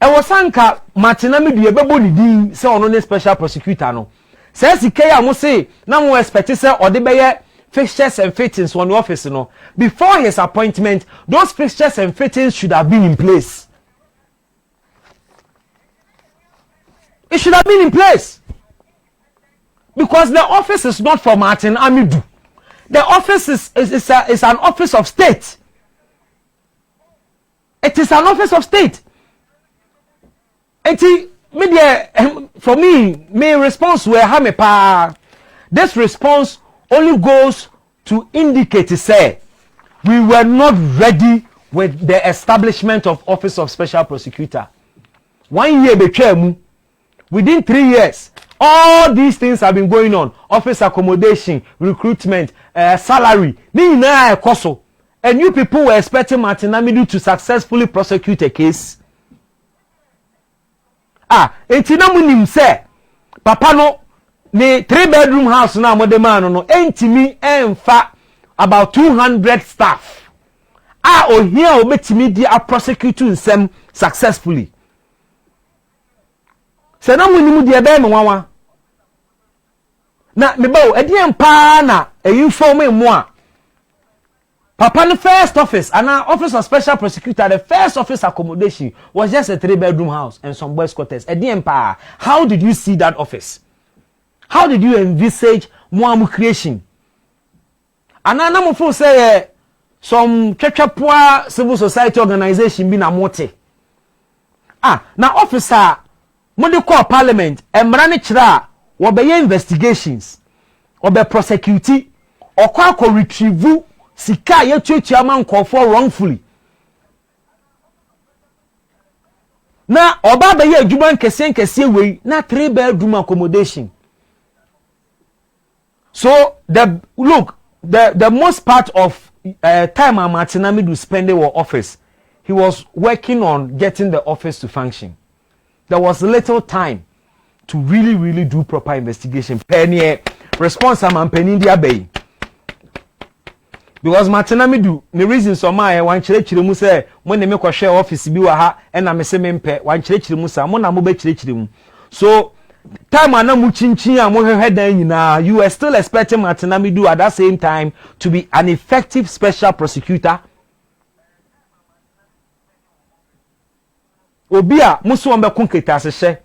e wasanka Martin Amidu ye bebo ni din say ono ne special prosecutor no. Says the Kaya Mose, now expect or the Bayer fixtures and fittings on the office. No, before his appointment, those fixtures and fittings should have been in place. It should have been in place because the office is not for Martin Amidu. The office is an office of state. It is an office of state. For me, my response were hamepa. This response only goes to indicate say we were not ready with the establishment of Office of Special Prosecutor. 1 year between within 3 years, all these things have been going on: office accommodation, recruitment, salary. And you people were expecting Martin Amidu to successfully prosecute a case. Entina munim say papa no ne 3-bedroom house na modema no entimi emfa about 200 staff ohia obetimi di a prosecute nsem successfully. Se na munim di ebe me wanwa na me ba edi empa na inform mo a papa the first office and our Office of Special Prosecutor, the first office accommodation was just a 3-bedroom house and some boys' quarters. How did you see that office? How did you envisage more creation? And I know say some poor civil society organization been a mote. Now officer, when they call parliament, and manage will be investigations, or be prosecuting, or call retrieve. Sika ye chairman call for wrongfully. Na oba be ye adwuma kese we na 3-bedroom accommodation. So the most part of time Martin Amidu spending in office, he was working on getting the office to function. There was little time to really do proper investigation. Penny response am penny dia bay. Because Martin Amidu, the reason so my one church mu say when they make a share office bi wa ha and na me say me mpe one church mu sa mo na mo be church mu. So time ana mu chinchin a mo hwehwe dan nyina, you were still expecting Martin Amidu at that same time to be an effective special prosecutor. Obia muso on be konketa se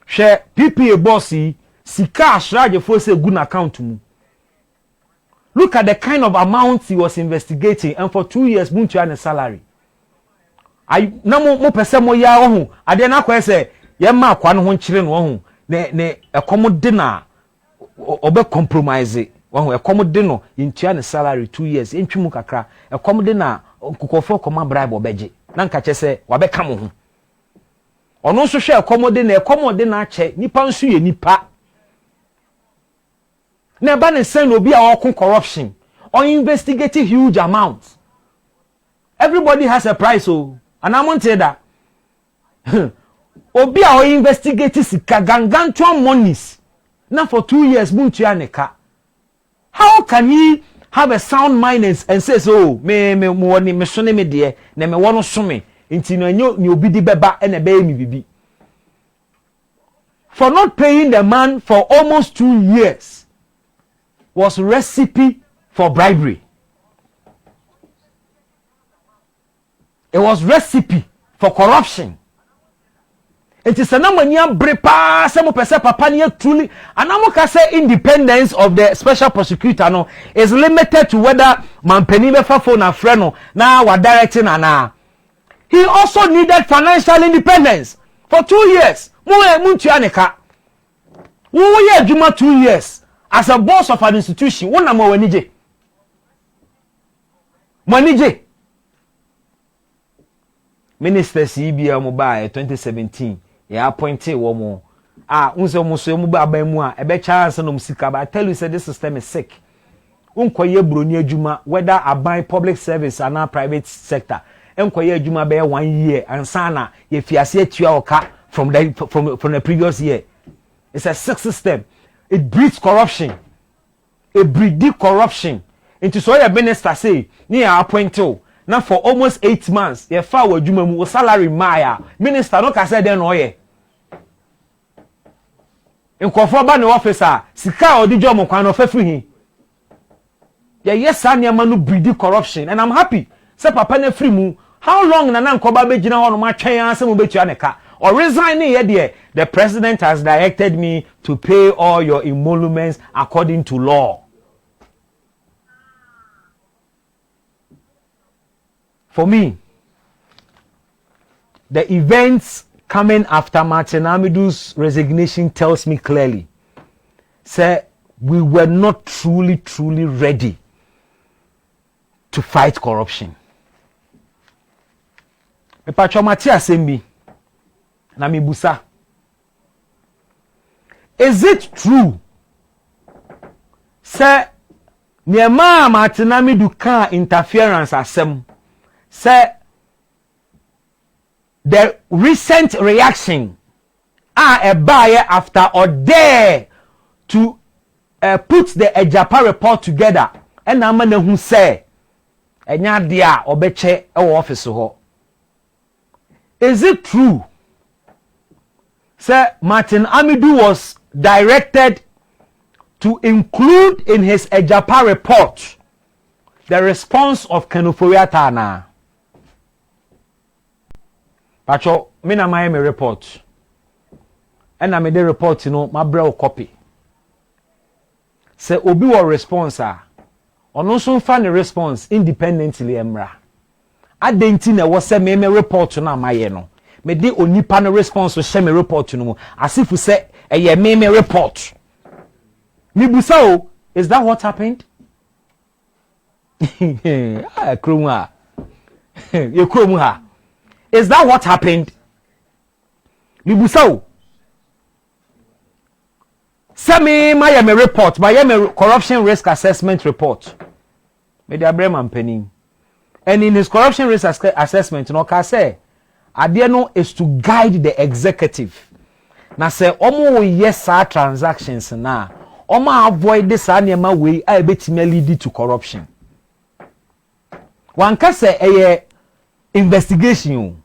hwe PPA boss yi sika ashraje fo say good account mu. Look at the kind of amount he was investigating, and for 2 years buntu an salary. I na mo pese mo ya ho ade na kwa say ye ma akwa no ho nkyire no ho ne ekomode na obe compromise wo ekomode no intu an salary 2 years entwimu kakra ekomode na kokofo koma bribe obeje na nka che say wa be ka mo ho ono so hwe ekomode na ache nipa nso ye nipa. Never ne send obi a corruption or investigating huge amounts. Everybody has a price, oh, and I want to say that. Obi a investigating sika gangantuan monies. Now for 2 years, buntu aneka. How can he have a sound mind and says, oh, me shone me dear, ne me wano some, inti no ni obi di beba and ebe mi bibi. For not paying the man for almost 2 years. Was recipe for bribery. It was recipe for corruption. It is a number near brepa, some percent papa near truly. And I'm going to say independence of the special prosecutor no is limited to whether Mampeni befa phone a friend now we're directing and now. He also needed financial independence for 2 years. Muntianeka. Wo ye adwuma 2 years. As a boss of an institution, one na mo wanije. Manije. Minister CBA mobile 2017. Ya appointed wo mo. Unse mo so mo ba mu a ebe chance no musika but I tell you say this system is sick. Unkoye broni adwuma whether aban public service or na private sector. Enkoye adwuma be 1 year ansana ye fiase atua oka from the previous year. It's a sick system. It breeds corruption. It breeds corruption. Into so your minister say, near appointed. Now for almost 8 months, your father will salary Maya. Minister no can say then no ye. In conform no officer, sika or the job mo kwano fe free. Yeah, yes, I manu breed corruption, and I'm happy. Say papa ne free mu. How long na na nkoba be gina ho no ma twen ansem mo betu aneka. Or resigning here there. The president has directed me to pay all your emoluments according to law. For me, the events coming after Martin Amidu's resignation tells me clearly, sir, we were not truly ready to fight corruption. Namibusa. Is it true? Say, Niema Martin Amidu can interference asem. Say, the recent reaction a buyer after or dare to put the Ejapa report together. And I'm going to say, enya dia obeche e office ho. Is it true? Sir Martin Amidu was directed to include in his Ejapa report the response of Kenuforiatana. Pacho, me na my report. And I made the report, my bro copy. Say obi wa response ono so fa the response independently emra. Adenti na wo se me report na maye no. Me de onipa no response so share me report no mu. Asifu say eye me report. Me busa o, is that what happened? Krum ha. Ye krum ha. Is that what happened? Me busa o. Send me my report, my corruption risk assessment report. Me the Abraham penny. And in his corruption risk assessment, no ka say, no is to guide the executive. Na say, omo yes transactions na, omo avoid this anema way, I bet me lead to corruption. One can say a investigation,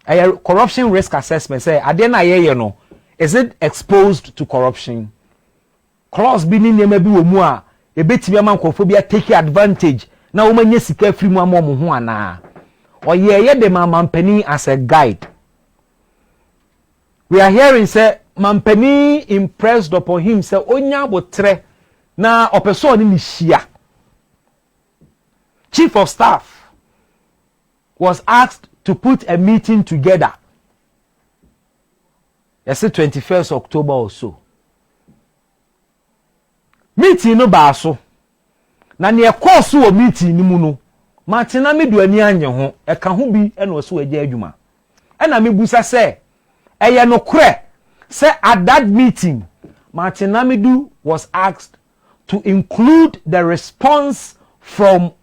a corruption risk assessment. Say, na ye no, is it exposed to corruption? Cross being maybe omua, a bit me man take advantage. Na woman sika free mu amom ho ana or ye the mampani as a guide. We are hearing say mampani impressed upon him say onya botre na opeso ni hia. Chief of staff was asked to put a meeting together. Yes, 21st October or so. Meeting no ba so. Na ne course wo meeting ni mu no Martin Amidu ani anye ho e ka ho bi e no so agya adwuma e na mebusa se eye no kre se at that meeting Martin Amidu was asked to include the response from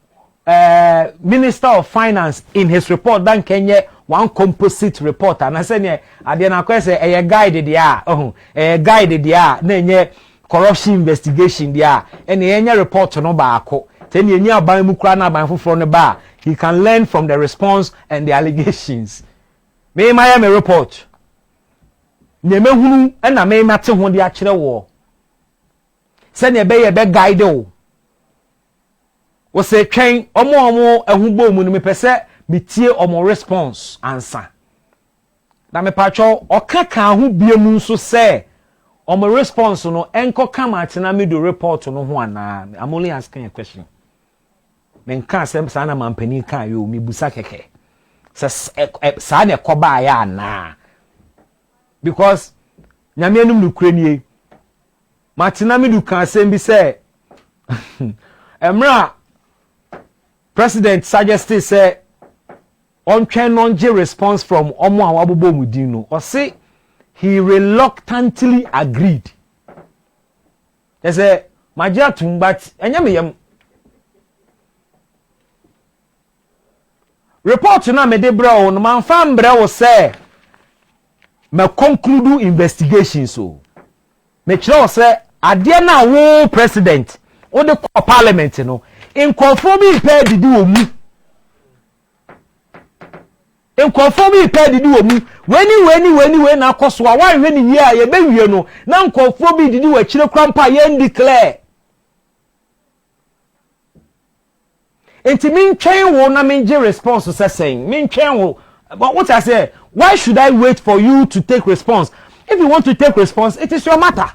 Minister of Finance in his report dan kenye one composite report and I say ne ade na kwa se eye guide dia guide dia na enye corruption investigation there and any report no baako then any aban mu kura na aban foforo ne ba he can learn from the response and the allegations me my report nyeme hunu na me mate ho de a kire wo se ne be ye be guide wo se twen omo ehugbo mu no me pese metie omo response answer na me pacho okaka ho biemu nso se on my response no enko come at na me do report no ho ana. I'm only asking a question. Men kan sem sa na mampani kan yo mi busa keke. Sa na koba ya na. Because nyame anum no kuranie. Martin Amidu kan sem bi say Emra President suggested say on twen non response from omo a wabobo mudin no. O say he reluctantly agreed. They say, Majatum, but enyamiyam. Report na me de bra no man fam bra wo say me conclude investigation so. Me kire say ade na wo president o de parliament no in conforming pay didi wo mu. In conforming pay didi wo mu. When na koso a wan hwe ni ye be wie no na nkofo bi didi wa kire krampa ye declare enti min twen wo na min je response so saying min twen wo but what I say why should I wait for you to take response if you want to take response it is your matter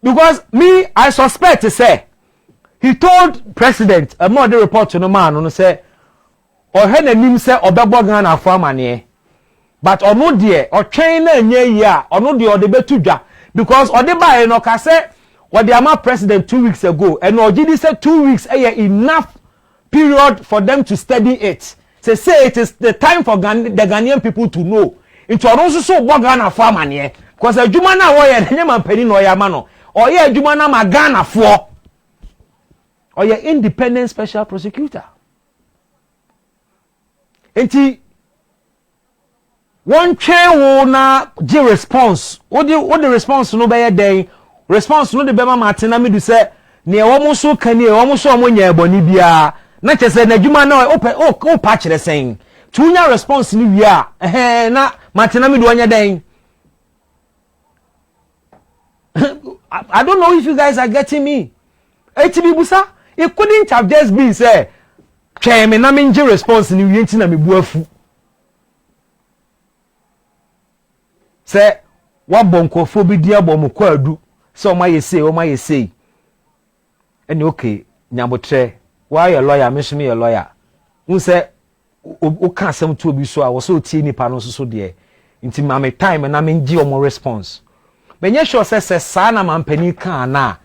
because me I suspect to say he told president a more report to no man no say or he na nim say obebo Ghana for amane but ono de o twen na anya yi a ono de o de betudwa because o de bae no ka say what the ama president 2 weeks ago and Ojidi said 2 weeks enough period for them to study it say it is the time for the Ghanaian people to know it also so Ghana for amane because adwuma na wo ye nyama pani no ya ma no o ye adwuma na ma Ghana for or ye independent special prosecutor. Enti one chair na the response what the response no be dey response no de be Martin Amidu say ne e wo mo so kan e wo mo so mo nya eboni bia na chese na dwuma na o pa kire sen tunya response ni wi a na Martin Amidu onya den I don't know if you guys are getting me HB busa it couldn't have just been say me na me nje response ni wi nti na me bu afu say wa bonkofo bi dia bom kwadu so ma yesi eni okay nyabotre wa ye lawyer me shime ye lawyer un say o ka asem to obi so a wo so tie nipa no so de nti ma me time na me nje omo response menye sure say sa na mampani kan na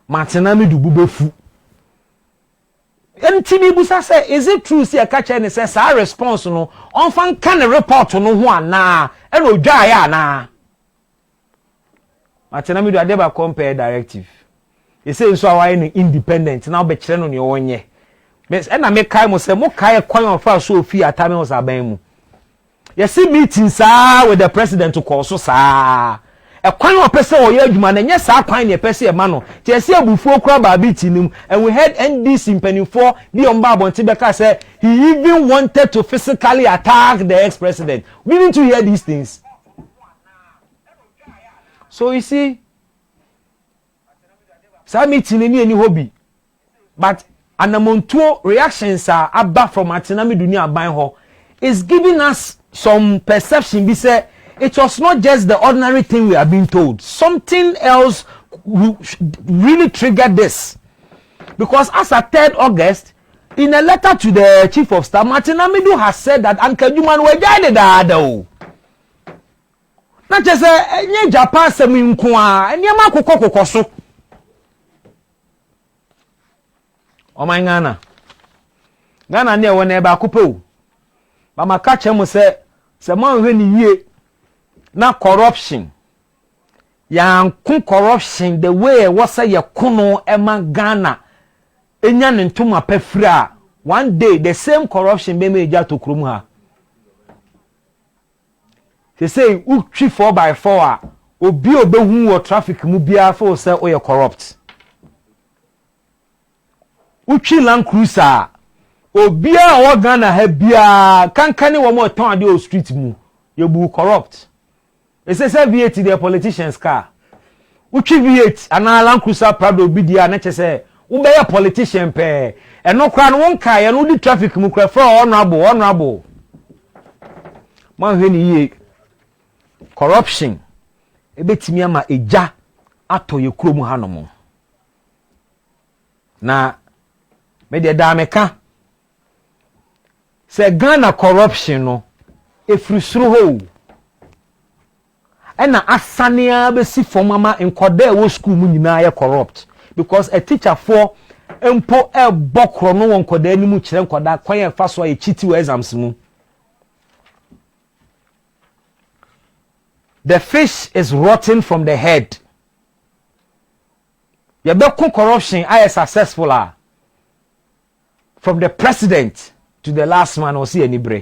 Martin Amidu bubefu enti mi busa say is it true say ka che ne say sa response no on fan kan report no ho ana e no dwa ya na Martin Amidu adeba compare directive You say so why independent now be kire no ne wonye. Mes e na me kai mo say mo kai kwan of so fi atame was aban mu. You see meetings with the president to call so sa. E kwan o pese o ye adwuma na nye sa kwan ne pese e ma no. Ti ese abufuo kura ba bi tinim and we heard NDC mpanimfo bi on ba bonti beka say he even wanted to physically attack the ex-president. We need to hear these things. So you see, some meeting any hobby, but anamontuo reactions are about from Martin Amidu ni aban ho is giving us some perception. We say it was not just the ordinary thing we are being told. Something else really triggered this, because as at 3rd August, in a letter to the Chief of Staff, Martin Amidu has said that Anka Juman were guided ado. Not just a Japan semi nkwa and yama kokoso. Oh my Ghana near one eba kupo. Mama catch him say man when ye na corruption. Yan kun corruption the way was say ya kuno ema Ghana. Enya ntuma pefra. One day the same corruption be me ja to krum ha. They say who 4x4 obi obehu or traffic mu bia for say o you corrupt. Uchi Land Cruiser obi a o Ghana ha bia kankane wo mo ton ade o street mu you bu corrupt. They say V8 the politicians car. Uchi V8 ana Land Cruiser Prado obi dia na che say wo be a politician pe e no kra no won kai e no di traffic mu kra for honorable man hwe ni ye corruption ebetimi ama eja ato ye krom hanom na me de da meka se Ghana corruption no efrisuro ho ena asania be si fomama enkoda wo school mu nyina ye corrupt because a teacher for empo e bokro no won koda ani mu kire nkoda kwan e fa so ye chiti wo exams mu. The fish is rotting from the head. You be corruption I successful from the president to the last man or see any bre.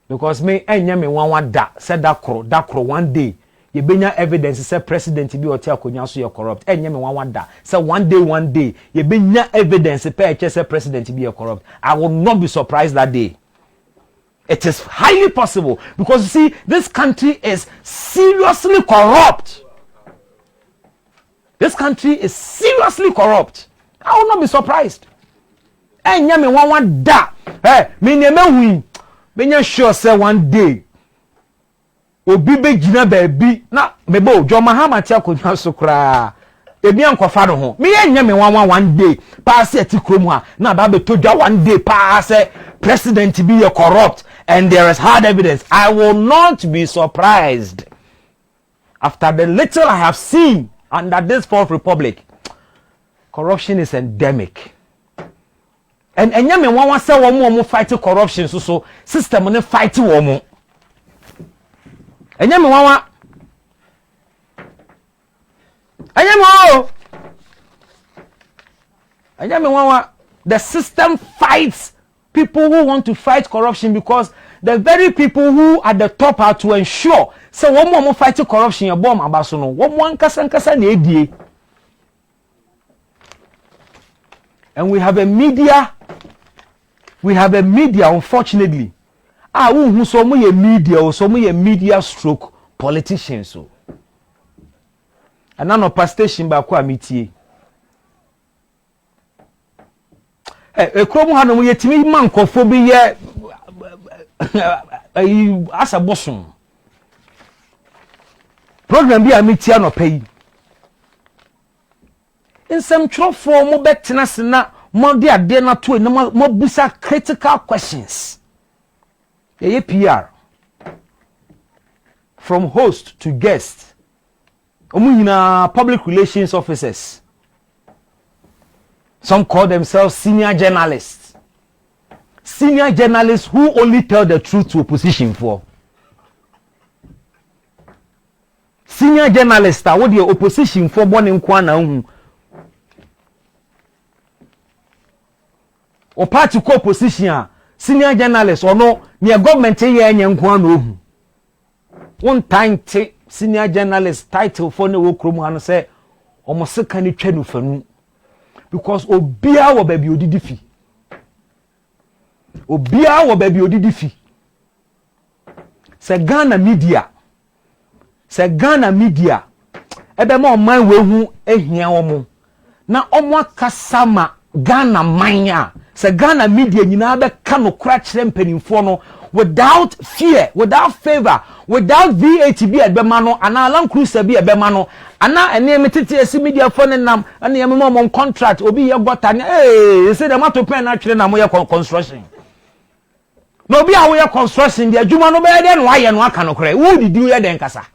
Because me enya me wan da said that kro one day you benya evidence say president bi oti akonya so you corrupt. Enya me wan da say one day you benya evidence say president bi corrupt. I will not be surprised that day. It is highly possible because you see, this country is seriously corrupt. This country is seriously corrupt. I will not be surprised. Enya me wan da. Hey, me wi. Me sure say one day. Obi be gina baby na mebo Jo Mahama ti akonya so kra. Ebi ankofa no ho. Me enya me wan one day. Pass eti krom a na ba be todwa one day pass president be corrupt. And there is hard evidence. I will not be surprised after the little I have seen under this Fourth Republic. Corruption is endemic. And enya me wan say wo fight corruption so system no fight wo mo. Enya me wan the system fights people who want to fight corruption because the very people who at the top are to ensure so one more fight corruption your bomb abaso no one kasa na edie. And we have a media unfortunately who so mo ye media or so mo ye media stroke politicians so and none of station ba kwa mitie ekrom ha no yetimi mankofo bi ye asa bosom program bi amitia no pay insem trofo mo betena sena mo de ade na to na mo busa critical questions ye PR from host to guest omunyina public relations officers. Some call themselves senior journalists. Senior journalists who only tell the truth to opposition for. Senior journalists are what the opposition for born in Kwana o party co position senior journalist or no near government ye nyankwa no hu one time te senior journalist title for no krom ha no say omo seka ni twa no fanu because obia wo baby odidi fi obia wo baby odidi fi se Ghana media ebe ma oman we hu ehia wo mo na omo akasama Ghana manya se Ghana media nyina be ka no kra kire mpanimfo no without fear, without favor, without VAT be at Bemano, and Alan Cruiser be a Bemano, and now a name it media phone nam and the minimum contract will be your button. Hey, say the matter pen actually na moya construction. No be away construction, the Juma no better than why and what can occur. Who did you then, Cassa?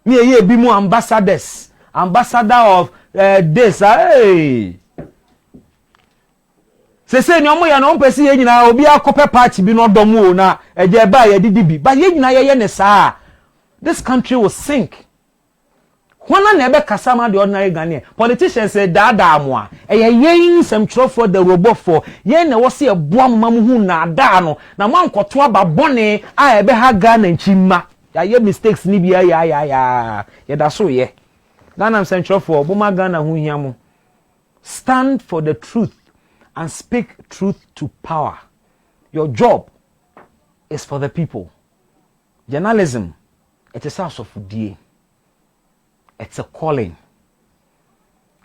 Me be more ambassador of this. Hey. Se nyomo ya no mpesi ye nyina obi akope party bi no domo na eje ba ye didibi but ye nyina ye ne saa this country will sink hwana na ebe kasama the ordinary Ghanaian politicians say dada amoa ye some throw for the robot for ye na wo se eboa mamu hu na da no na mankoto aba bone a ebe ha Ghana nchima ya ye mistakes ni bia ya ye da so ye Ghana central for boma Ghana hu hiamu stand for the truth and speak truth to power. Your job is for the people. Journalism, it is a source of food. It's a calling.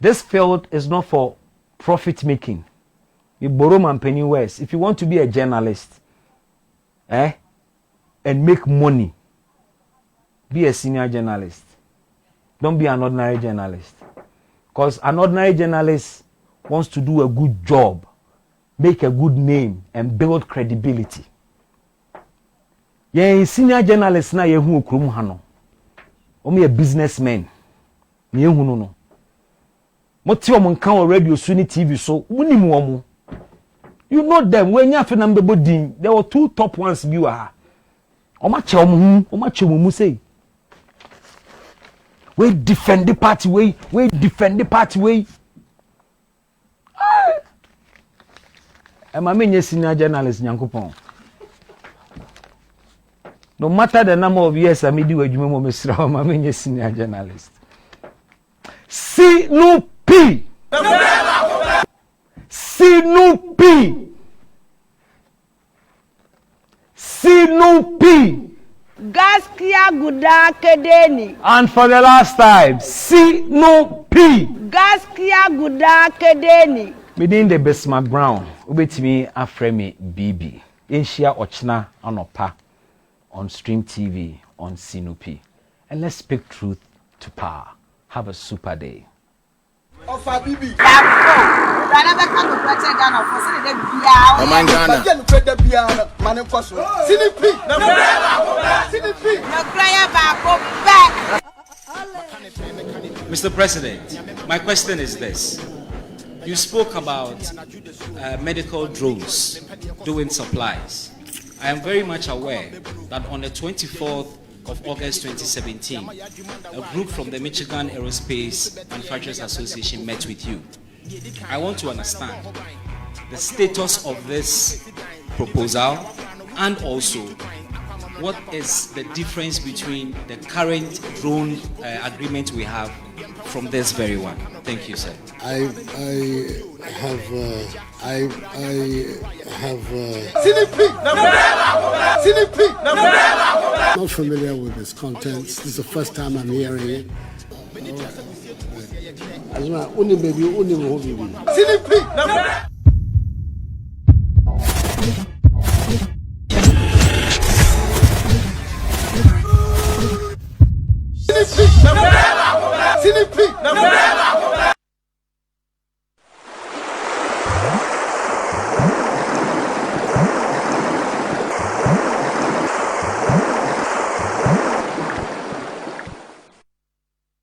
This field is not for profit making. You borrow man penny words. If you want to be a journalist, and make money, be a senior journalist. Don't be an ordinary journalist. Because an ordinary journalist wants to do a good job, make a good name, and build credibility. Yeah, senior journalist na yehu okrum hano. Omo a businessman. Ni yehu no. Moti omo nkan o radio so ni TV so, unimu omo. You know them when you na mbebo din. There were 2 top ones bi wa ha. Oma che omo mu say. We defend the party way, Emma menye senior journalist nyankopon. No matter the number of years Amidu adwuma mo mesra ma menye senior journalist. Sinupi. Gaskiya guda kedeni. And for the last time, Sinupi. Gaskiya guda kedeni. Within the Bismarck Brown, ubetimi afremi BB. Inshia Ochna Anopa on Stream TV on Sinupi. And let's speak truth to power. Have a super day. Ofa BB. Mr. President, my question is this. You spoke about medical drones doing supplies. I am very much aware that on the 24th of August 2017, a group from the Michigan Aerospace Manufacturers Association met with you. I want to understand the status of this proposal and also what is the difference between the current drone agreement we have from this very one. Thank you, sir. I have not familiar with its contents. This is the first time I'm hearing it. Sinipi.